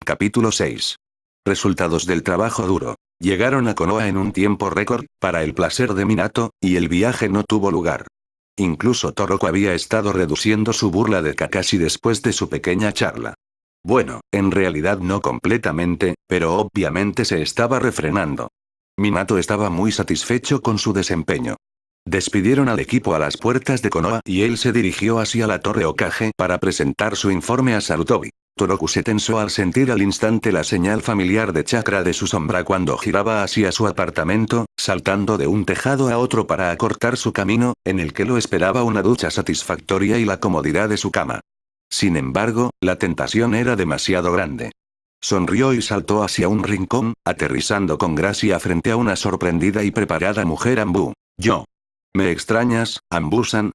Capítulo 6. Resultados del trabajo duro. Llegaron a Konoha en un tiempo récord, para el placer de Minato, y el viaje no tuvo lugar. Incluso Toroku había estado reduciendo su burla de Kakashi después de su pequeña charla. Bueno, en realidad no completamente, pero obviamente se estaba refrenando. Minato estaba muy satisfecho con su desempeño. Despidieron al equipo a las puertas de Konoha y él se dirigió hacia la Torre Hokage para presentar su informe a Sarutobi. Toroku se tensó al sentir al instante la señal familiar de chakra de su sombra cuando giraba hacia su apartamento, saltando de un tejado a otro para acortar su camino, en el que lo esperaba una ducha satisfactoria y la comodidad de su cama. Sin embargo, la tentación era demasiado grande. Sonrió y saltó hacia un rincón, aterrizando con gracia frente a una sorprendida y preparada mujer Anbu. «Yo. ¿Me extrañas, Anbu-san?».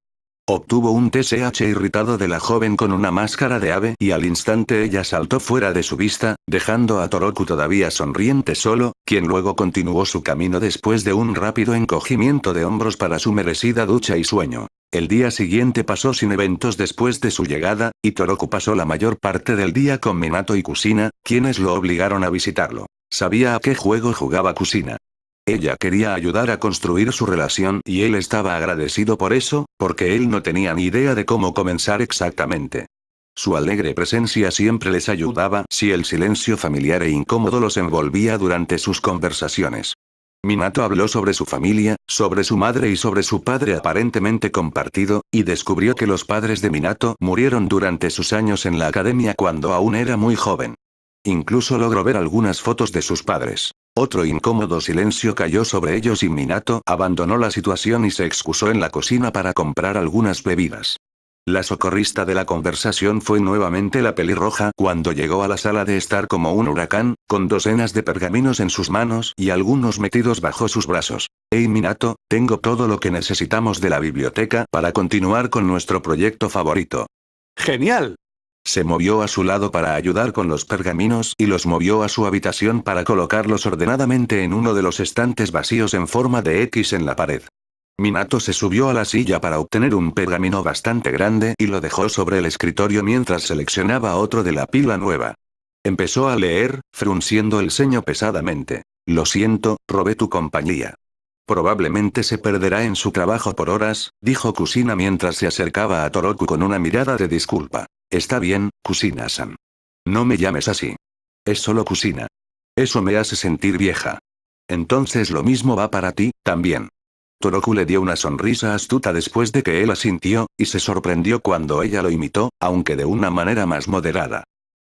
Obtuvo un TSH irritado de la joven con una máscara de ave y al instante ella saltó fuera de su vista, dejando a Toroku todavía sonriente solo, quien luego continuó su camino después de un rápido encogimiento de hombros para su merecida ducha y sueño. El día siguiente pasó sin eventos después de su llegada, y Toroku pasó la mayor parte del día con Minato y Kusina, quienes lo obligaron a visitarlo. Sabía a qué juego jugaba Kusina. Ella quería ayudar a construir su relación y él estaba agradecido por eso, porque él no tenía ni idea de cómo comenzar exactamente. Su alegre presencia siempre les ayudaba si el silencio familiar e incómodo los envolvía durante sus conversaciones. Minato habló sobre su familia, sobre su madre y sobre su padre aparentemente compartido, y descubrió que los padres de Minato murieron durante sus años en la academia cuando aún era muy joven. Incluso logró ver algunas fotos de sus padres. Otro incómodo silencio cayó sobre ellos y Minato abandonó la situación y se excusó en la cocina para comprar algunas bebidas. La socorrista de la conversación fue nuevamente la pelirroja cuando llegó a la sala de estar como un huracán, con docenas de pergaminos en sus manos y algunos metidos bajo sus brazos. «Hey Minato, tengo todo lo que necesitamos de la biblioteca para continuar con nuestro proyecto favorito». ¡Genial! Se movió a su lado para ayudar con los pergaminos y los movió a su habitación para colocarlos ordenadamente en uno de los estantes vacíos en forma de X en la pared. Minato se subió a la silla para obtener un pergamino bastante grande y lo dejó sobre el escritorio mientras seleccionaba otro de la pila nueva. Empezó a leer, frunciendo el ceño pesadamente. «Lo siento, robé tu compañía». «Probablemente se perderá en su trabajo por horas», dijo Kusina mientras se acercaba a Toroku con una mirada de disculpa. «Está bien, Kusina-san. No me llames así. Es solo Kusina. Eso me hace sentir vieja. Entonces lo mismo va para ti, también». Toroku le dio una sonrisa astuta después de que él asintió, y se sorprendió cuando ella lo imitó, aunque de una manera más moderada.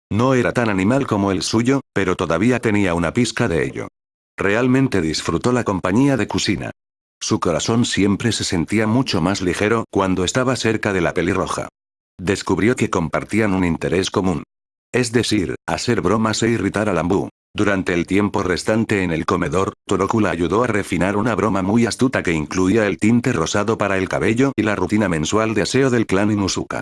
No era tan animal como el suyo, pero todavía tenía una pizca de ello. Realmente disfrutó la compañía de Kusina. Su corazón siempre se sentía mucho más ligero cuando estaba cerca de la pelirroja. Descubrió que compartían un interés común. Es decir, hacer bromas e irritar a Anbu. Durante el tiempo restante en el comedor, Toroku la ayudó a refinar una broma muy astuta que incluía el tinte rosado para el cabello y la rutina mensual de aseo del clan Inuzuka.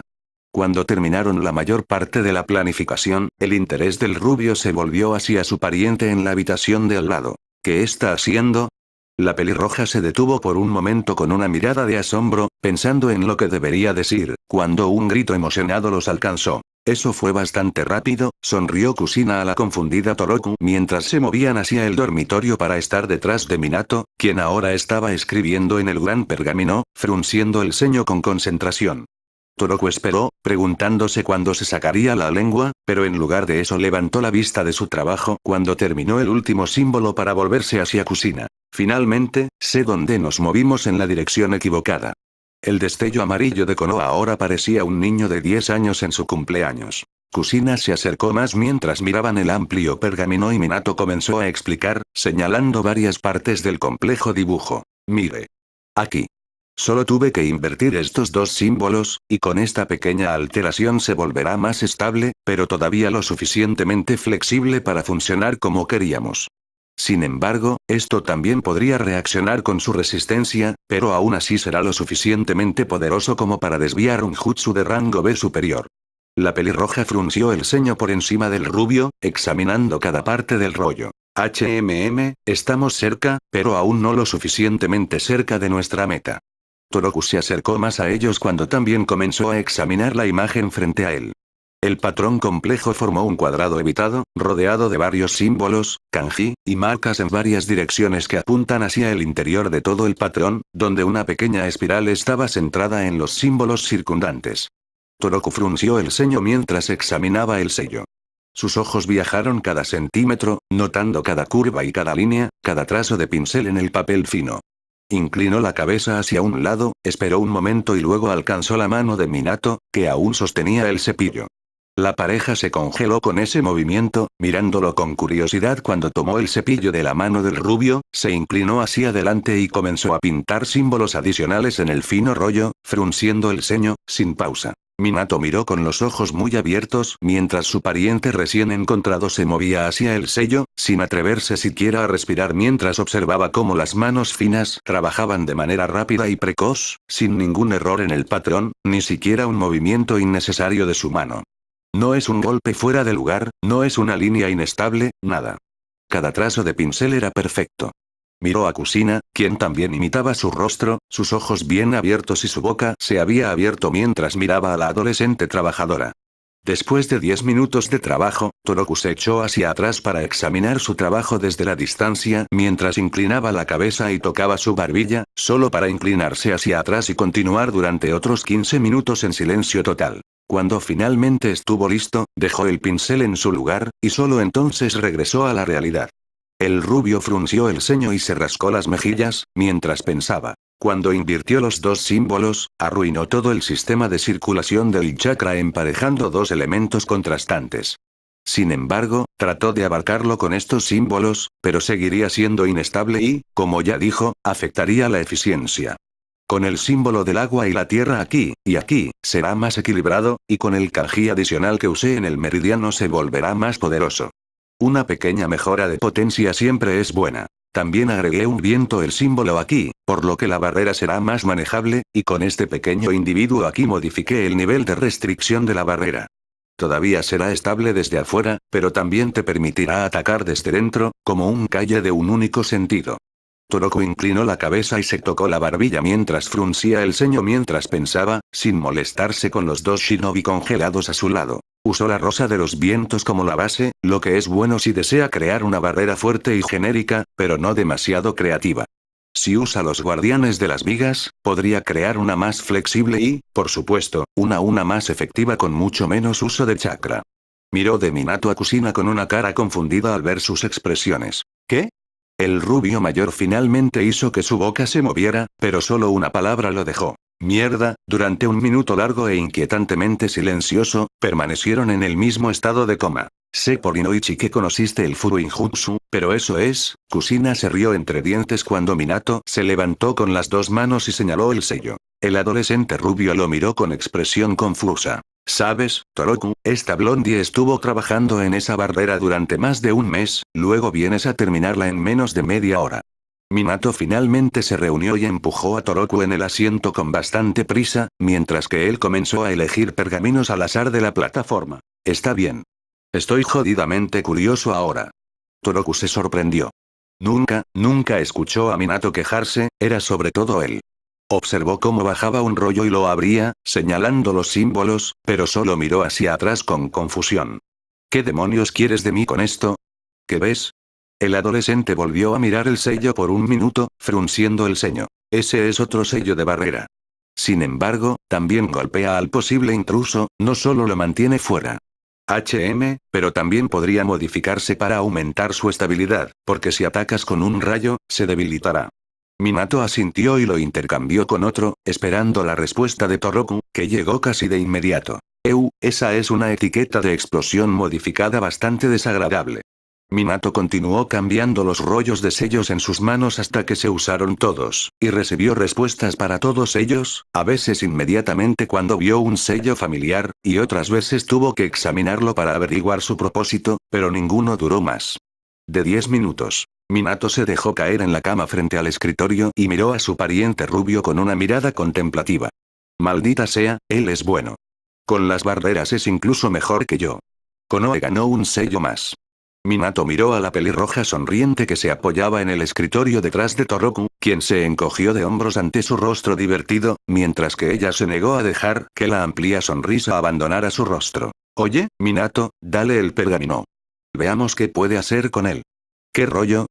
Cuando terminaron la mayor parte de la planificación, el interés del rubio se volvió hacia su pariente en la habitación de al lado. ¿Qué está haciendo? La pelirroja se detuvo por un momento con una mirada de asombro, pensando en lo que debería decir, cuando un grito emocionado los alcanzó. «Eso fue bastante rápido», sonrió Kusina a la confundida Toroku mientras se movían hacia el dormitorio para estar detrás de Minato, quien ahora estaba escribiendo en el gran pergamino, frunciendo el ceño con concentración. Toroku esperó, preguntándose cuándo se sacaría la lengua, pero en lugar de eso levantó la vista de su trabajo cuando terminó el último símbolo para volverse hacia Kusina. «Finalmente, sé dónde nos movimos en la dirección equivocada». El destello amarillo de Konoha ahora parecía un niño de 10 años en su cumpleaños. Kusina se acercó más mientras miraban el amplio pergamino y Minato comenzó a explicar, señalando varias partes del complejo dibujo. «Mire. Aquí. Solo tuve que invertir estos dos símbolos, y con esta pequeña alteración se volverá más estable, pero todavía lo suficientemente flexible para funcionar como queríamos. Sin embargo, esto también podría reaccionar con su resistencia, pero aún así será lo suficientemente poderoso como para desviar un jutsu de rango B superior». La pelirroja frunció el ceño por encima del rubio, examinando cada parte del rollo. Estamos cerca, pero aún no lo suficientemente cerca de nuestra meta». Toroku se acercó más a ellos cuando también comenzó a examinar la imagen frente a él. El patrón complejo formó un cuadrado evitado, rodeado de varios símbolos, kanji, y marcas en varias direcciones que apuntan hacia el interior de todo el patrón, donde una pequeña espiral estaba centrada en los símbolos circundantes. Toroku frunció el ceño mientras examinaba el sello. Sus ojos viajaron cada centímetro, notando cada curva y cada línea, cada trazo de pincel en el papel fino. Inclinó la cabeza hacia un lado, esperó un momento y luego alcanzó la mano de Minato, que aún sostenía el cepillo. La pareja se congeló con ese movimiento, mirándolo con curiosidad cuando tomó el cepillo de la mano del rubio, se inclinó hacia adelante y comenzó a pintar símbolos adicionales en el fino rollo, frunciendo el ceño, sin pausa. Minato miró con los ojos muy abiertos mientras su pariente recién encontrado se movía hacia el sello, sin atreverse siquiera a respirar mientras observaba cómo las manos finas trabajaban de manera rápida y precoz, sin ningún error en el patrón, ni siquiera un movimiento innecesario de su mano. No es un golpe fuera de lugar, no es una línea inestable, nada. Cada trazo de pincel era perfecto. Miró a Kusina, quien también imitaba su rostro, sus ojos bien abiertos y su boca se había abierto mientras miraba a la adolescente trabajadora. Después de 10 minutos de trabajo, Toroku se echó hacia atrás para examinar su trabajo desde la distancia mientras inclinaba la cabeza y tocaba su barbilla, solo para inclinarse hacia atrás y continuar durante otros 15 minutos en silencio total. Cuando finalmente estuvo listo, dejó el pincel en su lugar, y solo entonces regresó a la realidad. El rubio frunció el ceño y se rascó las mejillas, mientras pensaba. Cuando invirtió los dos símbolos, arruinó todo el sistema de circulación del chakra emparejando dos elementos contrastantes. Sin embargo, trató de abarcarlo con estos símbolos, pero seguiría siendo inestable y, como ya dijo, afectaría la eficiencia. Con el símbolo del agua y la tierra aquí, y aquí, será más equilibrado, y con el kanji adicional que usé en el meridiano se volverá más poderoso. Una pequeña mejora de potencia siempre es buena. También agregué un viento el símbolo aquí, por lo que la barrera será más manejable, y con este pequeño individuo aquí modifiqué el nivel de restricción de la barrera. Todavía será estable desde afuera, pero también te permitirá atacar desde dentro, como un calle de un único sentido. Toroku inclinó la cabeza y se tocó la barbilla mientras fruncía el ceño mientras pensaba, sin molestarse con los dos shinobi congelados a su lado. Usó la rosa de los vientos como la base, lo que es bueno si desea crear una barrera fuerte y genérica, pero no demasiado creativa. Si usa los guardianes de las vigas, podría crear una más flexible y, por supuesto, una más efectiva con mucho menos uso de chakra. Miró de Minato a Kusina con una cara confundida al ver sus expresiones. ¿Qué? El rubio mayor finalmente hizo que su boca se moviera, pero solo una palabra lo dejó. Mierda. Durante un minuto largo e inquietantemente silencioso, permanecieron en el mismo estado de coma. Sé por Inoichi que conociste el Furuinjutsu, pero eso es. Kusina se rió entre dientes cuando Minato se levantó con las dos manos y señaló el sello. El adolescente rubio lo miró con expresión confusa. ¿Sabes, Toroku? Esta blondie estuvo trabajando en esa barrera durante más de un mes, luego vienes a terminarla en menos de media hora. Minato finalmente se reunió y empujó a Toroku en el asiento con bastante prisa, mientras que él comenzó a elegir pergaminos al azar de la plataforma. Está bien. Estoy jodidamente curioso ahora. Toroku se sorprendió. Nunca escuchó a Minato quejarse, era sobre todo él. Observó cómo bajaba un rollo y lo abría, señalando los símbolos, pero solo miró hacia atrás con confusión. ¿Qué demonios quieres de mí con esto? ¿Qué ves? El adolescente volvió a mirar el sello por un minuto, frunciendo el ceño. Ese es otro sello de barrera. Sin embargo, también golpea al posible intruso, no solo lo mantiene fuera. Pero también podría modificarse para aumentar su estabilidad, porque si atacas con un rayo, se debilitará. Minato asintió y lo intercambió con otro, esperando la respuesta de Toroku, que llegó casi de inmediato. Esa es una etiqueta de explosión modificada bastante desagradable. Minato continuó cambiando los rollos de sellos en sus manos hasta que se usaron todos, y recibió respuestas para todos ellos, a veces inmediatamente cuando vio un sello familiar, y otras veces tuvo que examinarlo para averiguar su propósito, pero ninguno duró más de 10 minutos. Minato se dejó caer en la cama frente al escritorio y miró a su pariente rubio con una mirada contemplativa. Maldita sea, él es bueno. Con las barreras es incluso mejor que yo. Konoe ganó un sello más. Minato miró a la pelirroja sonriente que se apoyaba en el escritorio detrás de Toroku, quien se encogió de hombros ante su rostro divertido, mientras que ella se negó a dejar que la amplia sonrisa abandonara su rostro. Oye, Minato, dale el pergamino. Veamos qué puede hacer con él. ¿Qué rollo?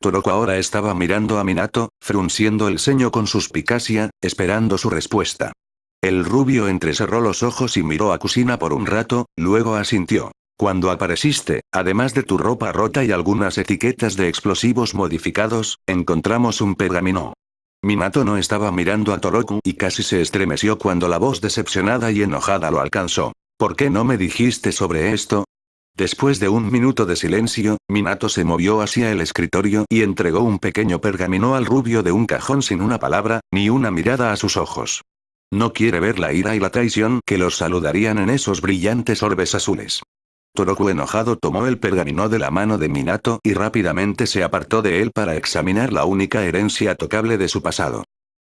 Toroku ahora estaba mirando a Minato, frunciendo el ceño con suspicacia, esperando su respuesta. El rubio entrecerró los ojos y miró a Kusina por un rato, luego asintió. Cuando apareciste, además de tu ropa rota y algunas etiquetas de explosivos modificados, encontramos un pergamino. Minato no estaba mirando a Toroku y casi se estremeció cuando la voz decepcionada y enojada lo alcanzó. ¿Por qué no me dijiste sobre esto? Después de un minuto de silencio, Minato se movió hacia el escritorio y entregó un pequeño pergamino al rubio de un cajón sin una palabra, ni una mirada a sus ojos. No quiere ver la ira y la traición que los saludarían en esos brillantes orbes azules. Toroku enojado tomó el pergamino de la mano de Minato y rápidamente se apartó de él para examinar la única herencia tocable de su pasado.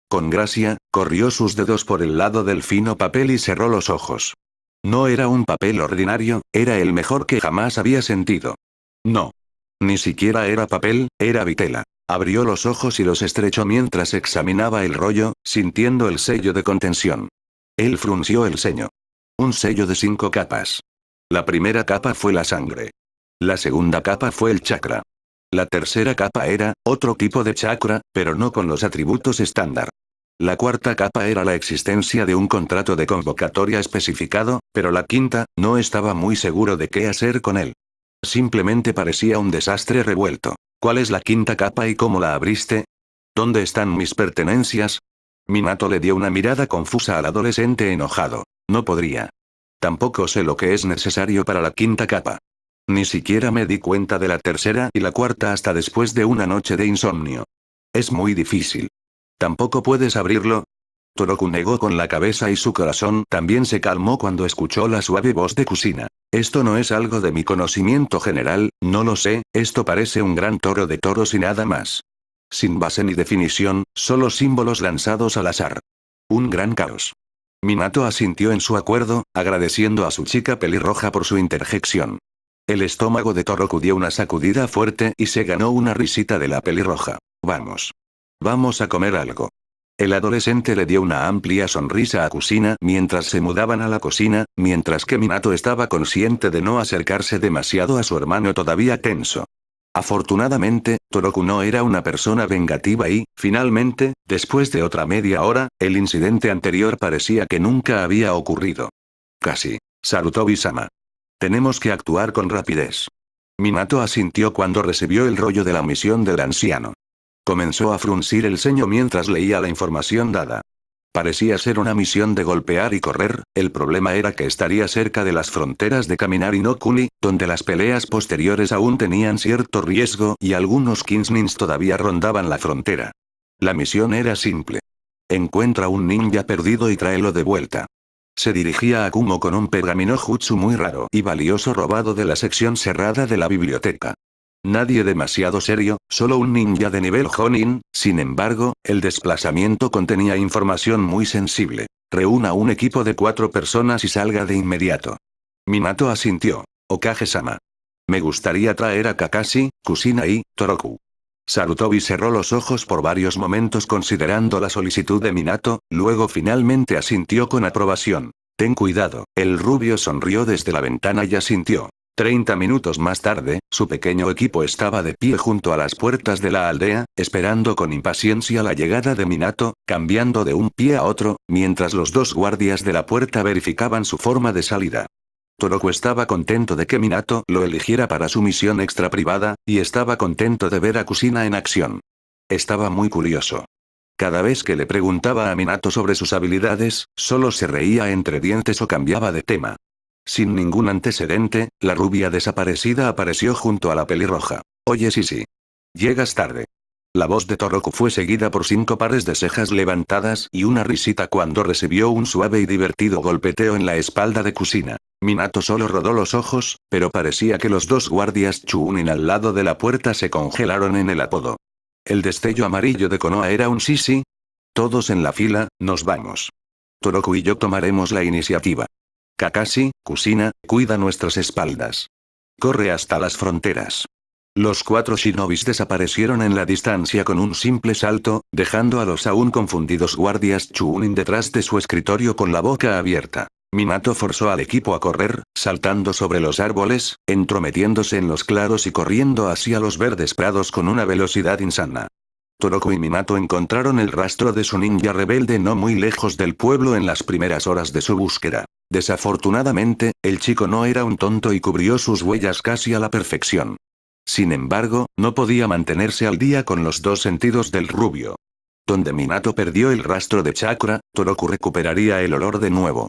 Con gracia, corrió sus dedos por el lado del fino papel y cerró los ojos. No era un papel ordinario, era el mejor que jamás había sentido. No. Ni siquiera era papel, era vitela. Abrió los ojos y los estrechó mientras examinaba el rollo, sintiendo el sello de contención. Él frunció el ceño. Un sello de 5 capas. La primera capa fue la sangre. La segunda capa fue el chakra. La tercera capa era otro tipo de chakra, pero no con los atributos estándar. La cuarta capa era la existencia de un contrato de convocatoria especificado, pero la quinta, no estaba muy seguro de qué hacer con él. Simplemente parecía un desastre revuelto. ¿Cuál es la quinta capa y cómo la abriste? ¿Dónde están mis pertenencias? Minato le dio una mirada confusa al adolescente enojado. No podría. Tampoco sé lo que es necesario para la quinta capa. Ni siquiera me di cuenta de la tercera y la cuarta hasta después de una noche de insomnio. Es muy difícil. ¿Tampoco puedes abrirlo? Toroku negó con la cabeza y su corazón también se calmó cuando escuchó la suave voz de Kusina. Esto no es algo de mi conocimiento general, no lo sé, esto parece un gran toro de toros y nada más. Sin base ni definición, solo símbolos lanzados al azar. Un gran caos. Minato asintió en su acuerdo, agradeciendo a su chica pelirroja por su interjección. El estómago de Toroku dio una sacudida fuerte y se ganó una risita de la pelirroja. Vamos. Vamos a comer algo. El adolescente le dio una amplia sonrisa a Kusina mientras se mudaban a la cocina, mientras que Minato estaba consciente de no acercarse demasiado a su hermano todavía tenso. Afortunadamente, Toroku no era una persona vengativa y, finalmente, después de otra media hora, el incidente anterior parecía que nunca había ocurrido. Casi. Sarutobi-sama. Tenemos que actuar con rapidez. Minato asintió cuando recibió el rollo de la misión del anciano. Comenzó a fruncir el ceño mientras leía la información dada. Parecía ser una misión de golpear y correr, el problema era que estaría cerca de las fronteras de Kaminari no Kuni, donde las peleas posteriores aún tenían cierto riesgo y algunos Kinsnins todavía rondaban la frontera. La misión era simple. Encuentra un ninja perdido y tráelo de vuelta. Se dirigía a Kumo con un pergamino jutsu muy raro y valioso robado de la sección cerrada de la biblioteca. Nadie demasiado serio, solo un ninja de nivel Jonin, sin embargo, el desplazamiento contenía información muy sensible. Reúna un equipo de 4 personas y salga de inmediato. Minato asintió. Okage-sama. Me gustaría traer a Kakashi, Kusina y Toroku. Sarutobi cerró los ojos por varios momentos considerando la solicitud de Minato, luego finalmente asintió con aprobación. Ten cuidado, el rubio sonrió desde la ventana y asintió. 30 minutos más tarde, su pequeño equipo estaba de pie junto a las puertas de la aldea, esperando con impaciencia la llegada de Minato, cambiando de un pie a otro, mientras los 2 guardias de la puerta verificaban su forma de salida. Toroku estaba contento de que Minato lo eligiera para su misión extra privada, y estaba contento de ver a Kusina en acción. Estaba muy curioso. Cada vez que le preguntaba a Minato sobre sus habilidades, solo se reía entre dientes o cambiaba de tema. Sin ningún antecedente, la rubia desaparecida apareció junto a la pelirroja. Oye sí. Llegas tarde. La voz de Toroku fue seguida por 5 pares de cejas levantadas y una risita cuando recibió un suave y divertido golpeteo en la espalda de Kusina. Minato solo rodó los ojos, pero parecía que los 2 guardias Chunin al lado de la puerta se congelaron en el apodo. El destello amarillo de Konoha era un sí. Todos en la fila, nos vamos. Toroku y yo tomaremos la iniciativa. Kakashi, Kusina, cuida nuestras espaldas. Corre hasta las fronteras. Los 4 shinobis desaparecieron en la distancia con un simple salto, dejando a los aún confundidos guardias Chunin detrás de su escritorio con la boca abierta. Minato forzó al equipo a correr, saltando sobre los árboles, entrometiéndose en los claros y corriendo hacia los verdes prados con una velocidad insana. Toroku y Minato encontraron el rastro de su ninja rebelde no muy lejos del pueblo en las primeras horas de su búsqueda. Desafortunadamente, el chico no era un tonto y cubrió sus huellas casi a la perfección. Sin embargo, no podía mantenerse al día con los dos sentidos del rubio. Donde Minato perdió el rastro de chakra, Toroku recuperaría el olor de nuevo.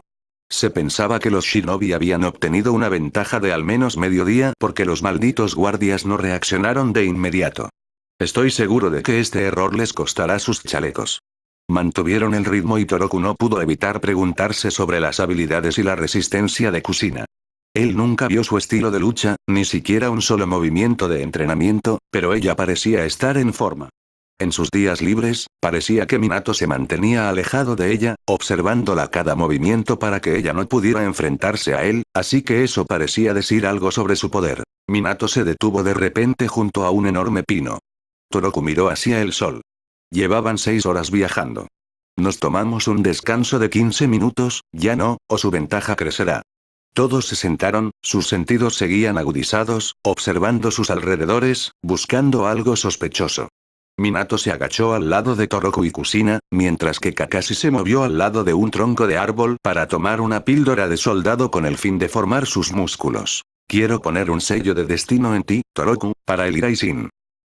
Se pensaba que los shinobi habían obtenido una ventaja de al menos medio día porque los malditos guardias no reaccionaron de inmediato. Estoy seguro de que este error les costará sus chalecos. Mantuvieron el ritmo y Toroku no pudo evitar preguntarse sobre las habilidades y la resistencia de Kusina. Él nunca vio su estilo de lucha, ni siquiera un solo movimiento de entrenamiento, pero ella parecía estar en forma. En sus días libres, parecía que Minato se mantenía alejado de ella, observándola cada movimiento para que ella no pudiera enfrentarse a él, así que eso parecía decir algo sobre su poder. Minato se detuvo de repente junto a un enorme pino. Toroku miró hacia el sol. Llevaban 6 horas viajando. Nos tomamos un descanso de 15 minutos, ya no, o su ventaja crecerá. Todos se sentaron, sus sentidos seguían agudizados, observando sus alrededores, buscando algo sospechoso. Minato se agachó al lado de Toroku y Kusina, mientras que Kakashi se movió al lado de un tronco de árbol para tomar una píldora de soldado con el fin de formar sus músculos. Quiero poner un sello de destino en ti, Toroku, para el Iraishin.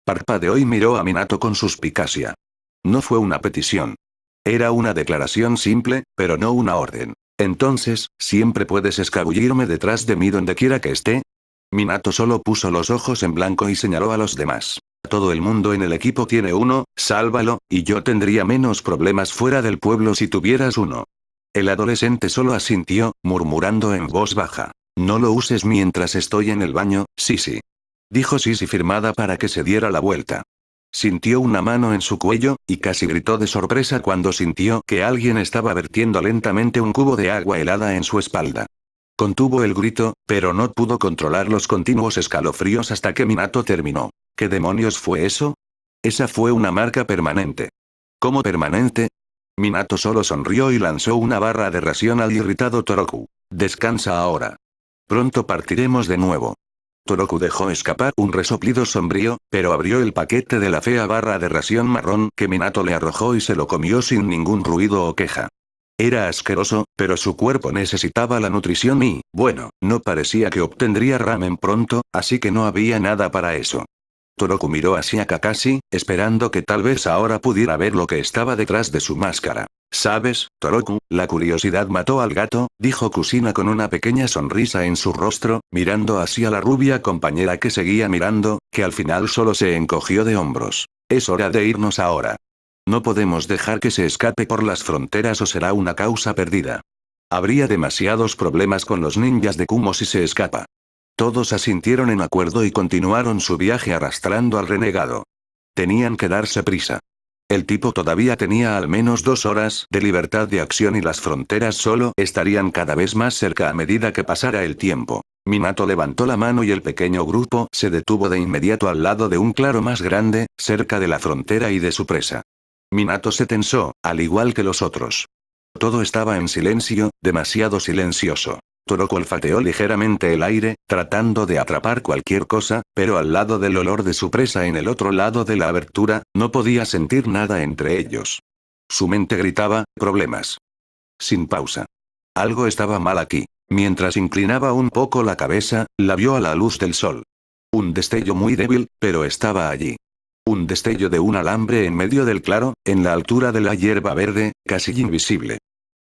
Parpadeó y miró a Minato con suspicacia. No fue una petición. Era una declaración simple, pero no una orden. Entonces, ¿siempre puedes escabullirme detrás de mí donde quiera que esté? Minato solo puso los ojos en blanco y señaló a los demás. Todo el mundo en el equipo tiene uno, sálvalo, y yo tendría menos problemas fuera del pueblo si tuvieras uno. El adolescente solo asintió, murmurando en voz baja. No lo uses mientras estoy en el baño, Sisi. Dijo Sisi firmada para que se diera la vuelta. Sintió una mano en su cuello, y casi gritó de sorpresa cuando sintió que alguien estaba vertiendo lentamente un cubo de agua helada en su espalda. Contuvo el grito, pero no pudo controlar los continuos escalofríos hasta que Minato terminó. ¿Qué demonios fue eso? Esa fue una marca permanente. ¿Cómo permanente? Minato solo sonrió y lanzó una barra de ración al irritado Toroku. Descansa ahora. Pronto partiremos de nuevo. Toroku dejó escapar un resoplido sombrío, pero abrió el paquete de la fea barra de ración marrón que Minato le arrojó y se lo comió sin ningún ruido o queja. Era asqueroso, pero su cuerpo necesitaba la nutrición y, bueno, no parecía que obtendría ramen pronto, así que no había nada para eso. Toroku miró hacia Kakashi, esperando que tal vez ahora pudiera ver lo que estaba detrás de su máscara. ¿Sabes, Toroku? La curiosidad mató al gato, dijo Kusina con una pequeña sonrisa en su rostro, mirando hacia la rubia compañera que seguía mirando, que al final solo se encogió de hombros. Es hora de irnos ahora. No podemos dejar que se escape por las fronteras o será una causa perdida. Habría demasiados problemas con los ninjas de Kumo si se escapa. Todos asintieron en acuerdo y continuaron su viaje arrastrando al renegado. Tenían que darse prisa. El tipo todavía tenía al menos 2 horas de libertad de acción y las fronteras solo estarían cada vez más cerca a medida que pasara el tiempo. Minato levantó la mano y el pequeño grupo se detuvo de inmediato al lado de un claro más grande, cerca de la frontera y de su presa. Minato se tensó, al igual que los otros. Todo estaba en silencio, demasiado silencioso. Toroku olfateó ligeramente el aire, tratando de atrapar cualquier cosa, pero al lado del olor de su presa en el otro lado de la abertura, no podía sentir nada entre ellos. Su mente gritaba, problemas. Sin pausa. Algo estaba mal aquí. Mientras inclinaba un poco la cabeza, la vio a la luz del sol. Un destello muy débil, pero estaba allí. Un destello de un alambre en medio del claro, en la altura de la hierba verde, casi invisible.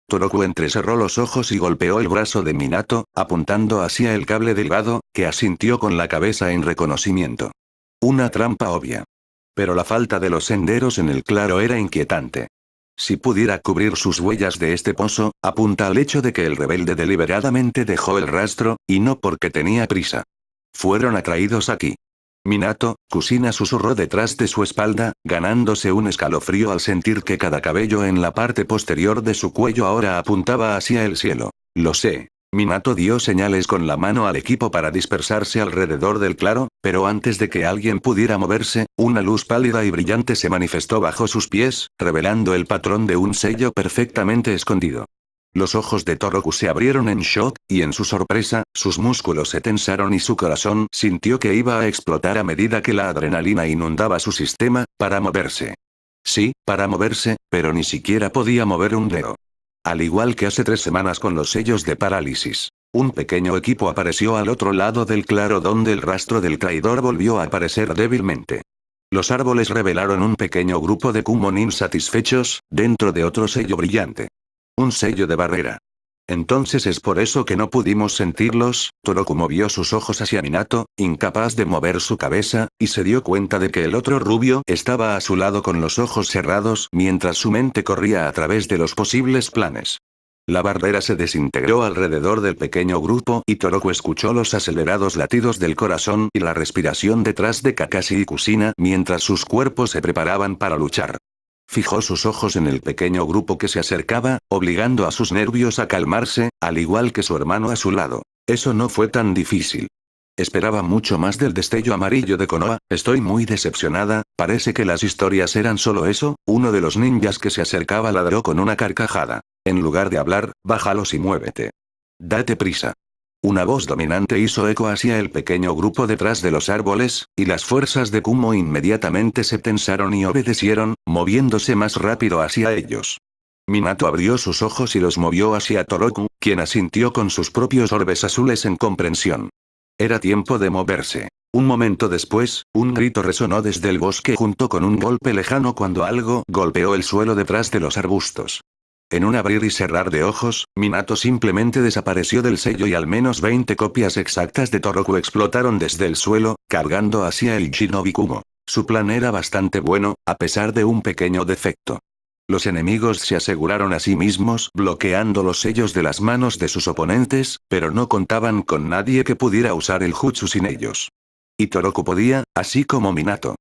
Toroku entrecerró los ojos y golpeó el brazo de Minato, apuntando hacia el cable delgado, que asintió con la cabeza en reconocimiento. Una trampa obvia. Pero la falta de los senderos en el claro era inquietante. Si pudiera cubrir sus huellas de este pozo, apunta al hecho de que el rebelde deliberadamente dejó el rastro, y no porque tenía prisa. Fueron atraídos aquí. Minato, Kusina susurró detrás de su espalda, ganándose un escalofrío al sentir que cada cabello en la parte posterior de su cuello ahora apuntaba hacia el cielo. Lo sé. Minato dio señales con la mano al equipo para dispersarse alrededor del claro, pero antes de que alguien pudiera moverse, una luz pálida y brillante se manifestó bajo sus pies, revelando el patrón de un sello perfectamente escondido. Los ojos de Toroku se abrieron en shock, y en su sorpresa, sus músculos se tensaron y su corazón sintió que iba a explotar a medida que la adrenalina inundaba su sistema, para moverse. Sí, para moverse, pero ni siquiera podía mover un dedo. Al igual que hace 3 semanas con los sellos de parálisis. Un pequeño equipo apareció al otro lado del claro donde el rastro del traidor volvió a aparecer débilmente. Los árboles revelaron un pequeño grupo de Kumon insatisfechos, dentro de otro sello brillante. Un sello de barrera. Entonces es por eso que no pudimos sentirlos. Toroku movió sus ojos hacia Minato, incapaz de mover su cabeza, y se dio cuenta de que el otro rubio estaba a su lado con los ojos cerrados mientras su mente corría a través de los posibles planes. La barrera se desintegró alrededor del pequeño grupo y Toroku escuchó los acelerados latidos del corazón y la respiración detrás de Kakashi y Kusina mientras sus cuerpos se preparaban para luchar. Fijó sus ojos en el pequeño grupo que se acercaba, obligando a sus nervios a calmarse, al igual que su hermano a su lado. Eso no fue tan difícil. Esperaba mucho más del destello amarillo de Konoha. Estoy muy decepcionada, parece que las historias eran solo eso. Uno de los ninjas que se acercaba ladró con una carcajada. En lugar de hablar, bájalos y muévete. Date prisa. Una voz dominante hizo eco hacia el pequeño grupo detrás de los árboles, y las fuerzas de Kumo inmediatamente se tensaron y obedecieron, moviéndose más rápido hacia ellos. Minato abrió sus ojos y los movió hacia Toroku, quien asintió con sus propios orbes azules en comprensión. Era tiempo de moverse. Un momento después, un grito resonó desde el bosque junto con un golpe lejano cuando algo golpeó el suelo detrás de los arbustos. En un abrir y cerrar de ojos, Minato simplemente desapareció del sello y al menos 20 copias exactas de Toroku explotaron desde el suelo, cargando hacia el Shinobi Kumo. Su plan era bastante bueno, a pesar de un pequeño defecto. Los enemigos se aseguraron a sí mismos bloqueando los sellos de las manos de sus oponentes, pero no contaban con nadie que pudiera usar el jutsu sin ellos. Y Toroku podía, así como Minato.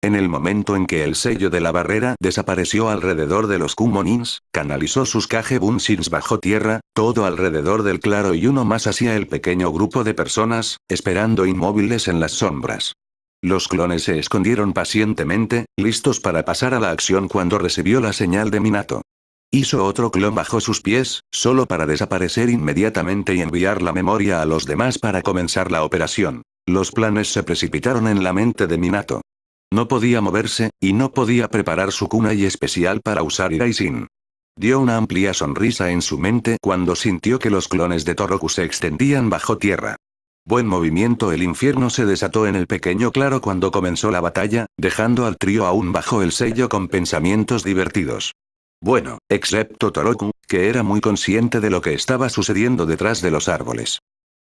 En el momento en que el sello de la barrera desapareció alrededor de los Kumonins, canalizó sus Kage Bunshins bajo tierra, todo alrededor del claro y uno más hacia el pequeño grupo de personas, esperando inmóviles en las sombras. Los clones se escondieron pacientemente, listos para pasar a la acción cuando recibió la señal de Minato. Hizo otro clon bajo sus pies, solo para desaparecer inmediatamente y enviar la memoria a los demás para comenzar la operación. Los planes se precipitaron en la mente de Minato. No podía moverse, y no podía preparar su kunai especial para usar Iraisin. Dio una amplia sonrisa en su mente cuando sintió que los clones de Toroku se extendían bajo tierra. Buen movimiento. El infierno se desató en el pequeño claro cuando comenzó la batalla, dejando al trío aún bajo el sello con pensamientos divertidos. Bueno, excepto Toroku, que era muy consciente de lo que estaba sucediendo detrás de los árboles.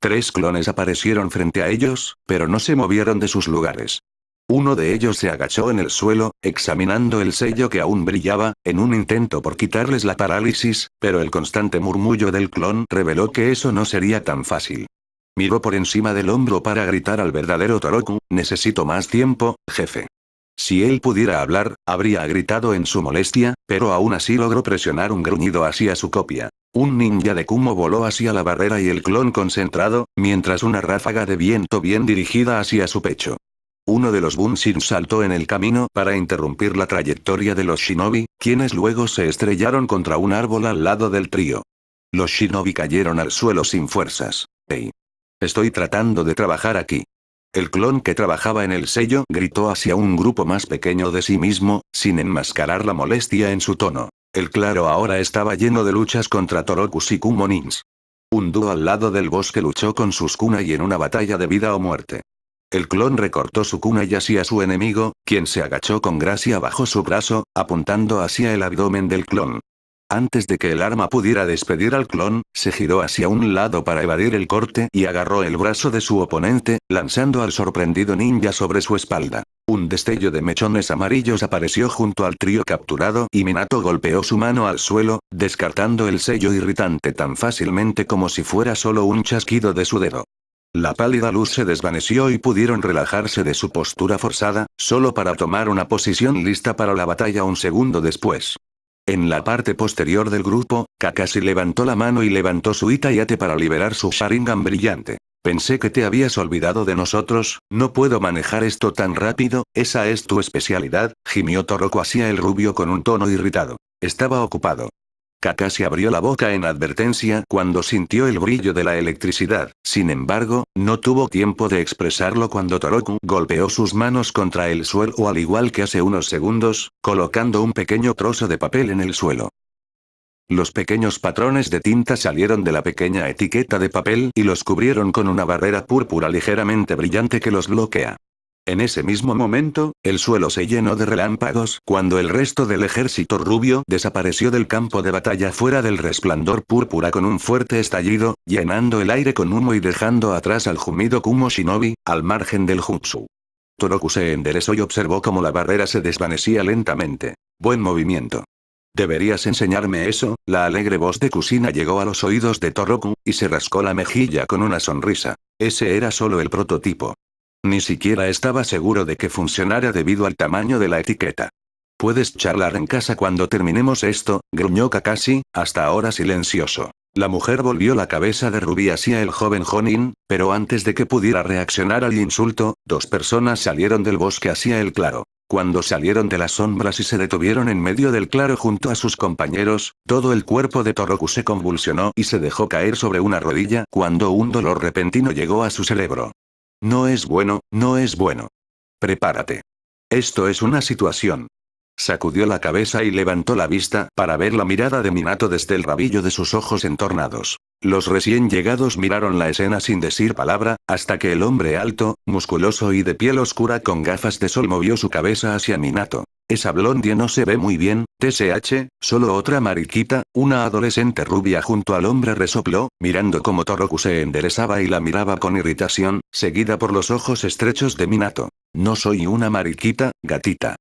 3 clones aparecieron frente a ellos, pero no se movieron de sus lugares. Uno de ellos se agachó en el suelo, examinando el sello que aún brillaba, en un intento por quitarles la parálisis, pero el constante murmullo del clon reveló que eso no sería tan fácil. Miró por encima del hombro para gritar al verdadero Toroku, necesito más tiempo, jefe. Si él pudiera hablar, habría gritado en su molestia, pero aún así logró presionar un gruñido hacia su copia. Un ninja de Kumo voló hacia la barrera y el clon concentrado, mientras una ráfaga de viento bien dirigida hacia su pecho. Uno de los Bunshin saltó en el camino para interrumpir la trayectoria de los shinobi, quienes luego se estrellaron contra un árbol al lado del trío. Los shinobi cayeron al suelo sin fuerzas. Hey. Estoy tratando de trabajar aquí. El clon que trabajaba en el sello gritó hacia un grupo más pequeño de sí mismo, sin enmascarar la molestia en su tono. El claro ahora estaba lleno de luchas contra Torokus y Kumonins. Un dúo al lado del bosque luchó con sus kunai en una batalla de vida o muerte. El clon recortó su kunai hacia su enemigo, quien se agachó con gracia bajo su brazo, apuntando hacia el abdomen del clon. Antes de que el arma pudiera despedir al clon, se giró hacia un lado para evadir el corte y agarró el brazo de su oponente, lanzando al sorprendido ninja sobre su espalda. Un destello de mechones amarillos apareció junto al trío capturado y Minato golpeó su mano al suelo, descartando el sello irritante tan fácilmente como si fuera solo un chasquido de su dedo. La pálida luz se desvaneció y pudieron relajarse de su postura forzada, solo para tomar una posición lista para la batalla un segundo después. En la parte posterior del grupo, Kakashi levantó la mano y levantó su Itayate para liberar su Sharingan brillante. Pensé que te habías olvidado de nosotros, no puedo manejar esto tan rápido, esa es tu especialidad, gimió Toroku hacia el rubio con un tono irritado. Estaba ocupado. Kakashi abrió la boca en advertencia cuando sintió el brillo de la electricidad, sin embargo, no tuvo tiempo de expresarlo cuando Toroku golpeó sus manos contra el suelo al igual que hace unos segundos, colocando un pequeño trozo de papel en el suelo. Los pequeños patrones de tinta salieron de la pequeña etiqueta de papel y los cubrieron con una barrera púrpura ligeramente brillante que los bloquea. En ese mismo momento, el suelo se llenó de relámpagos cuando el resto del ejército rubio desapareció del campo de batalla fuera del resplandor púrpura con un fuerte estallido, llenando el aire con humo y dejando atrás al Jumido Kumo Shinobi, al margen del jutsu. Toroku se enderezó y observó cómo la barrera se desvanecía lentamente. Buen movimiento. Deberías enseñarme eso. La alegre voz de Kusina llegó a los oídos de Toroku, y se rascó la mejilla con una sonrisa. Ese era solo el prototipo. Ni siquiera estaba seguro de que funcionara debido al tamaño de la etiqueta. Puedes charlar en casa cuando terminemos esto, gruñó Kakashi, hasta ahora silencioso. La mujer volvió la cabeza de Ruby hacia el joven Jonin, pero antes de que pudiera reaccionar al insulto, dos personas salieron del bosque hacia el claro. Cuando salieron de las sombras y se detuvieron en medio del claro junto a sus compañeros, todo el cuerpo de Toroku se convulsionó y se dejó caer sobre una rodilla cuando un dolor repentino llegó a su cerebro. No es bueno, no es bueno. Prepárate. Esto es una situación. Sacudió la cabeza y levantó la vista para ver la mirada de Minato desde el rabillo de sus ojos entornados. Los recién llegados miraron la escena sin decir palabra, hasta que el hombre alto, musculoso y de piel oscura con gafas de sol movió su cabeza hacia Minato. Esa blondia no se ve muy bien, TSH, solo otra mariquita, una adolescente rubia junto al hombre resopló, mirando cómo Toroku se enderezaba y la miraba con irritación, seguida por los ojos estrechos de Minato. No soy una mariquita, gatita.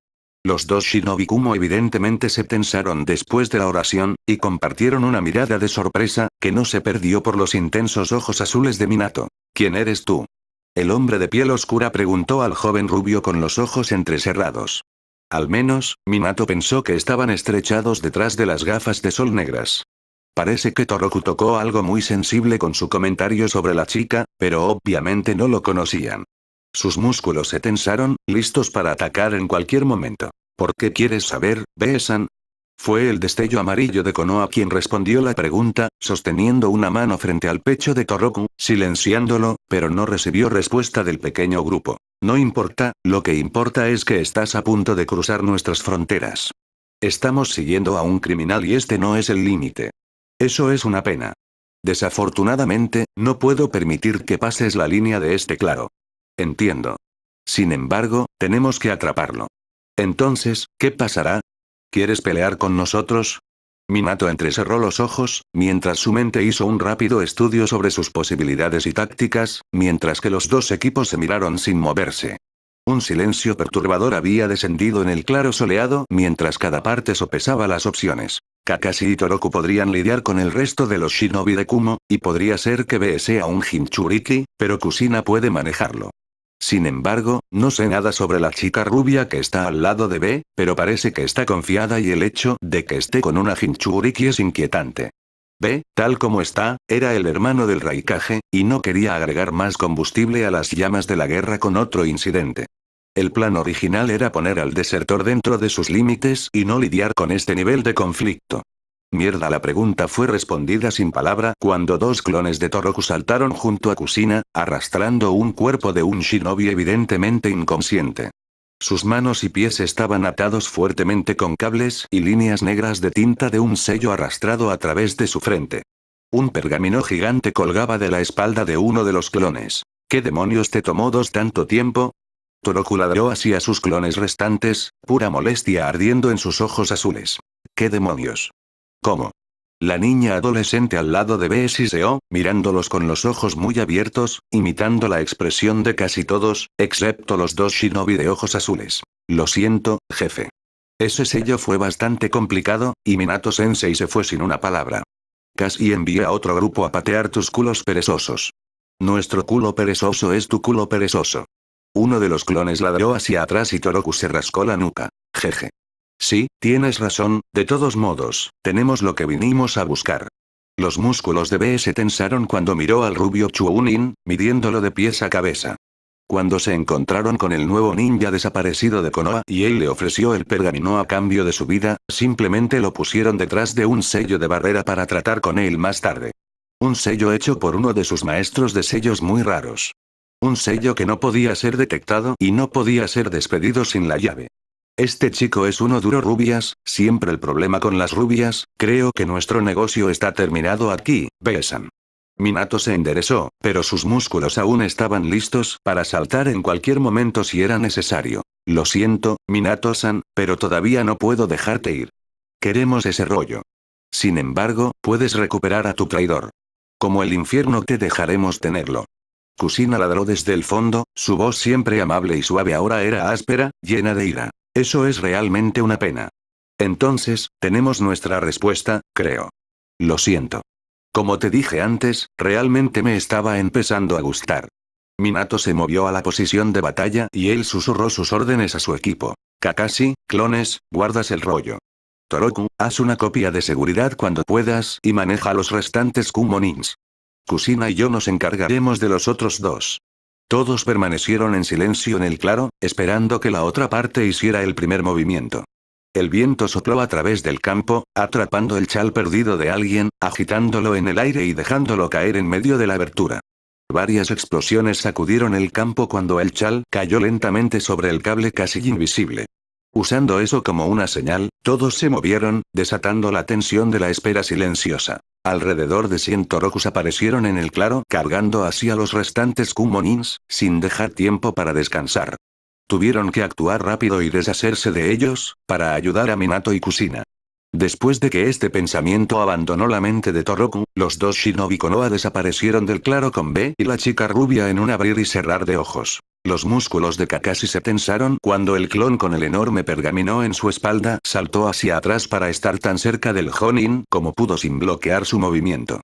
Los dos Shinobi Kumo evidentemente se tensaron después de la oración, y compartieron una mirada de sorpresa, que no se perdió por los intensos ojos azules de Minato. ¿Quién eres tú? El hombre de piel oscura preguntó al joven rubio con los ojos entrecerrados. Al menos, Minato pensó que estaban estrechados detrás de las gafas de sol negras. Parece que Toroku tocó algo muy sensible con su comentario sobre la chica, pero obviamente no lo conocían. Sus músculos se tensaron, listos para atacar en cualquier momento. ¿Por qué quieres saber, Be-san? Fue el destello amarillo de Konoha quien respondió la pregunta, sosteniendo una mano frente al pecho de Toroku, silenciándolo, pero no recibió respuesta del pequeño grupo. No importa, lo que importa es que estás a punto de cruzar nuestras fronteras. Estamos siguiendo a un criminal y este no es el límite. Eso es una pena. Desafortunadamente, no puedo permitir que pases la línea de este claro. Entiendo. Sin embargo, tenemos que atraparlo. Entonces, ¿qué pasará? ¿Quieres pelear con nosotros? Minato entrecerró los ojos, mientras su mente hizo un rápido estudio sobre sus posibilidades y tácticas, mientras que los dos equipos se miraron sin moverse. Un silencio perturbador había descendido en el claro soleado mientras cada parte sopesaba las opciones. Kakashi y Toroku podrían lidiar con el resto de los shinobi de Kumo, y podría ser que Be sea un Jinchuriki, pero Kusina puede manejarlo. Sin embargo, no sé nada sobre la chica rubia que está al lado de Be, pero parece que está confiada y el hecho de que esté con una Jinchuriki es inquietante. Be, tal como está, era el hermano del Raikage, y no quería agregar más combustible a las llamas de la guerra con otro incidente. El plan original era poner al desertor dentro de sus límites y no lidiar con este nivel de conflicto. Mierda, la pregunta fue respondida sin palabra cuando dos clones de Toroku saltaron junto a Kusina, arrastrando un cuerpo de un shinobi evidentemente inconsciente. Sus manos y pies estaban atados fuertemente con cables y líneas negras de tinta de un sello arrastrado a través de su frente. Un pergamino gigante colgaba de la espalda de uno de los clones. ¿Qué demonios te tomó tanto tiempo? Toroku ladró hacia sus clones restantes, pura molestia ardiendo en sus ojos azules. ¿Qué demonios? ¿Cómo? La niña adolescente al lado de Be siseó, mirándolos con los ojos muy abiertos, imitando la expresión de casi todos, excepto los dos shinobi de ojos azules. Lo siento, jefe. Ese sello fue bastante complicado, y Minato-sensei se fue sin una palabra. Casi envié a otro grupo a patear tus culos perezosos. Nuestro culo perezoso es tu culo perezoso. Uno de los clones ladró hacia atrás y Toroku se rascó la nuca. Jeje. Sí, tienes razón, de todos modos, tenemos lo que vinimos a buscar. Los músculos de Be se tensaron cuando miró al rubio Chuunin, midiéndolo de pies a cabeza. Cuando se encontraron con el nuevo ninja desaparecido de Konoha y él le ofreció el pergamino a cambio de su vida, simplemente lo pusieron detrás de un sello de barrera para tratar con él más tarde. Un sello hecho por uno de sus maestros de sellos muy raros. Un sello que no podía ser detectado y no podía ser despedido sin la llave. Este chico es uno duro rubias, siempre el problema con las rubias, creo que nuestro negocio está terminado aquí, besan. Minato se enderezó, pero sus músculos aún estaban listos para saltar en cualquier momento si era necesario. Lo siento, Minato-san, pero todavía no puedo dejarte ir. Queremos ese rollo. Sin embargo, puedes recuperar a tu traidor. Como el infierno te dejaremos tenerlo. Kusina ladró desde el fondo, su voz siempre amable y suave ahora era áspera, llena de ira. Eso es realmente una pena. Entonces, tenemos nuestra respuesta, creo. Lo siento. Como te dije antes, realmente me estaba empezando a gustar. Minato se movió a la posición de batalla y él susurró sus órdenes a su equipo. Kakashi, clones, guardas el rollo. Toroku, haz una copia de seguridad cuando puedas y maneja a los restantes Kumonins. Kusina y yo nos encargaremos de los otros dos. Todos permanecieron en silencio en el claro, esperando que la otra parte hiciera el primer movimiento. El viento sopló a través del campo, atrapando el chal perdido de alguien, agitándolo en el aire y dejándolo caer en medio de la abertura. Varias explosiones sacudieron el campo cuando el chal cayó lentamente sobre el cable casi invisible. Usando eso como una señal, todos se movieron, desatando la tensión de la espera silenciosa. Alrededor de 100 Torokus aparecieron en el claro cargando hacia los restantes Kumonins, sin dejar tiempo para descansar. Tuvieron que actuar rápido y deshacerse de ellos, para ayudar a Minato y Kusina. Después de que este pensamiento abandonó la mente de Toroku, los dos Shinobi Konoha desaparecieron del claro con B y la chica rubia en un abrir y cerrar de ojos. Los músculos de Kakashi se tensaron cuando el clon con el enorme pergamino en su espalda saltó hacia atrás para estar tan cerca del Jonin como pudo sin bloquear su movimiento.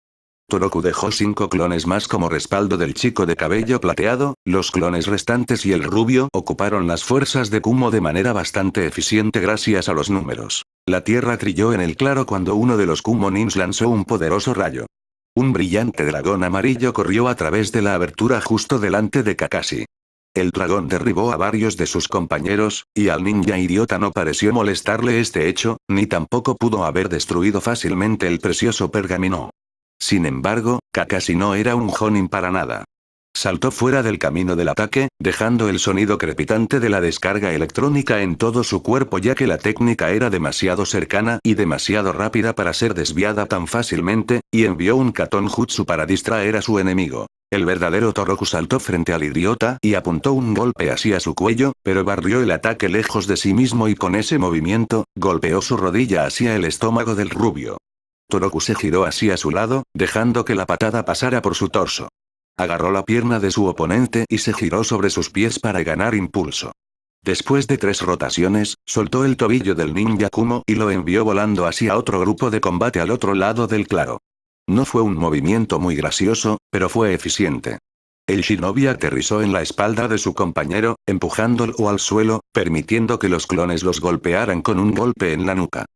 Toroku dejó 5 clones más como respaldo del chico de cabello plateado, los clones restantes y el rubio ocuparon las fuerzas de Kumo de manera bastante eficiente gracias a los números. La tierra trilló en el claro cuando uno de los Kumonins lanzó un poderoso rayo. Un brillante dragón amarillo corrió a través de la abertura justo delante de Kakashi. El dragón derribó a varios de sus compañeros, y al ninja idiota no pareció molestarle este hecho, ni tampoco pudo haber destruido fácilmente el precioso pergamino. Sin embargo, Kakashi no era un Jonin para nada. Saltó fuera del camino del ataque, dejando el sonido crepitante de la descarga electrónica en todo su cuerpo ya que la técnica era demasiado cercana y demasiado rápida para ser desviada tan fácilmente, y envió un Katon Jutsu para distraer a su enemigo. El verdadero Toroku saltó frente al idiota y apuntó un golpe hacia su cuello, pero barrió el ataque lejos de sí mismo y con ese movimiento, golpeó su rodilla hacia el estómago del rubio. Toroku se giró hacia su lado, dejando que la patada pasara por su torso. Agarró la pierna de su oponente y se giró sobre sus pies para ganar impulso. Después de 3 rotaciones, soltó el tobillo del ninja Kumo y lo envió volando hacia otro grupo de combate al otro lado del claro. No fue un movimiento muy gracioso, pero fue eficiente. El shinobi aterrizó en la espalda de su compañero, empujándolo al suelo, permitiendo que los clones los golpearan con un golpe en la nuca.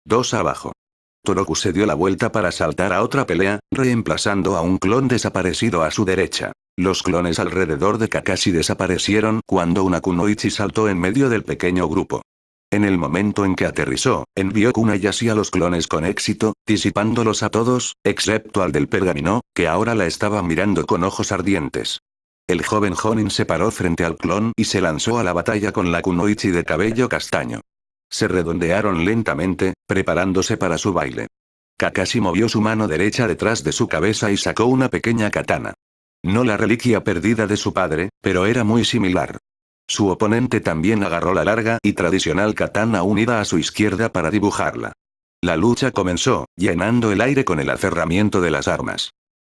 2 abajo. Toroku se dio la vuelta para saltar a otra pelea, reemplazando a un clon desaparecido a su derecha. Los clones alrededor de Kakashi desaparecieron cuando una kunoichi saltó en medio del pequeño grupo. En el momento en que aterrizó, envió kunai hacia los clones con éxito, disipándolos a todos, excepto al del pergamino, que ahora la estaba mirando con ojos ardientes. El joven Jonin se paró frente al clon y se lanzó a la batalla con la kunoichi de cabello castaño. Se redondearon lentamente, preparándose para su baile. Kakashi movió su mano derecha detrás de su cabeza y sacó una pequeña katana. No la reliquia perdida de su padre, pero era muy similar. Su oponente también agarró la larga y tradicional katana unida a su izquierda para dibujarla. La lucha comenzó, llenando el aire con el aferramiento de las armas.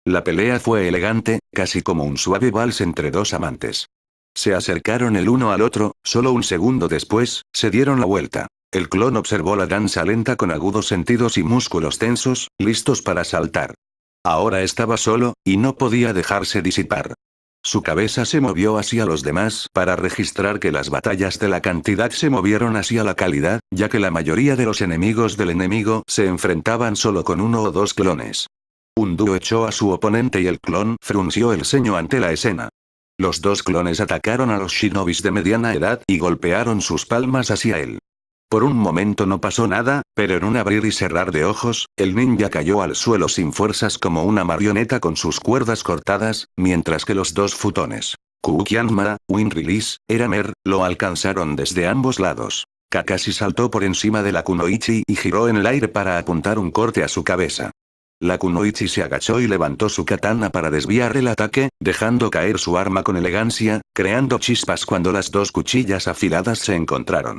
La pelea fue elegante, casi como un suave vals entre dos amantes. Se acercaron el uno al otro, solo un segundo después, se dieron la vuelta. El clon observó la danza lenta con agudos sentidos y músculos tensos, listos para saltar. Ahora estaba solo, y no podía dejarse disipar. Su cabeza se movió hacia los demás para registrar que las batallas de la cantidad se movieron hacia la calidad, ya que la mayoría de los enemigos del enemigo se enfrentaban solo con 1 o 2 clones. Un dúo echó a su oponente y el clon frunció el ceño ante la escena. Los dos clones atacaron a los shinobis de mediana edad y golpearon sus palmas hacia él. Por un momento no pasó nada, pero en un abrir y cerrar de ojos, el ninja cayó al suelo sin fuerzas como una marioneta con sus cuerdas cortadas, mientras que los dos futones, Kuukianmara, Wind Release, Eramer, lo alcanzaron desde ambos lados. Kakashi saltó por encima de la kunoichi y giró en el aire para apuntar un corte a su cabeza. La kunoichi se agachó y levantó su katana para desviar el ataque, dejando caer su arma con elegancia, creando chispas cuando las dos cuchillas afiladas se encontraron.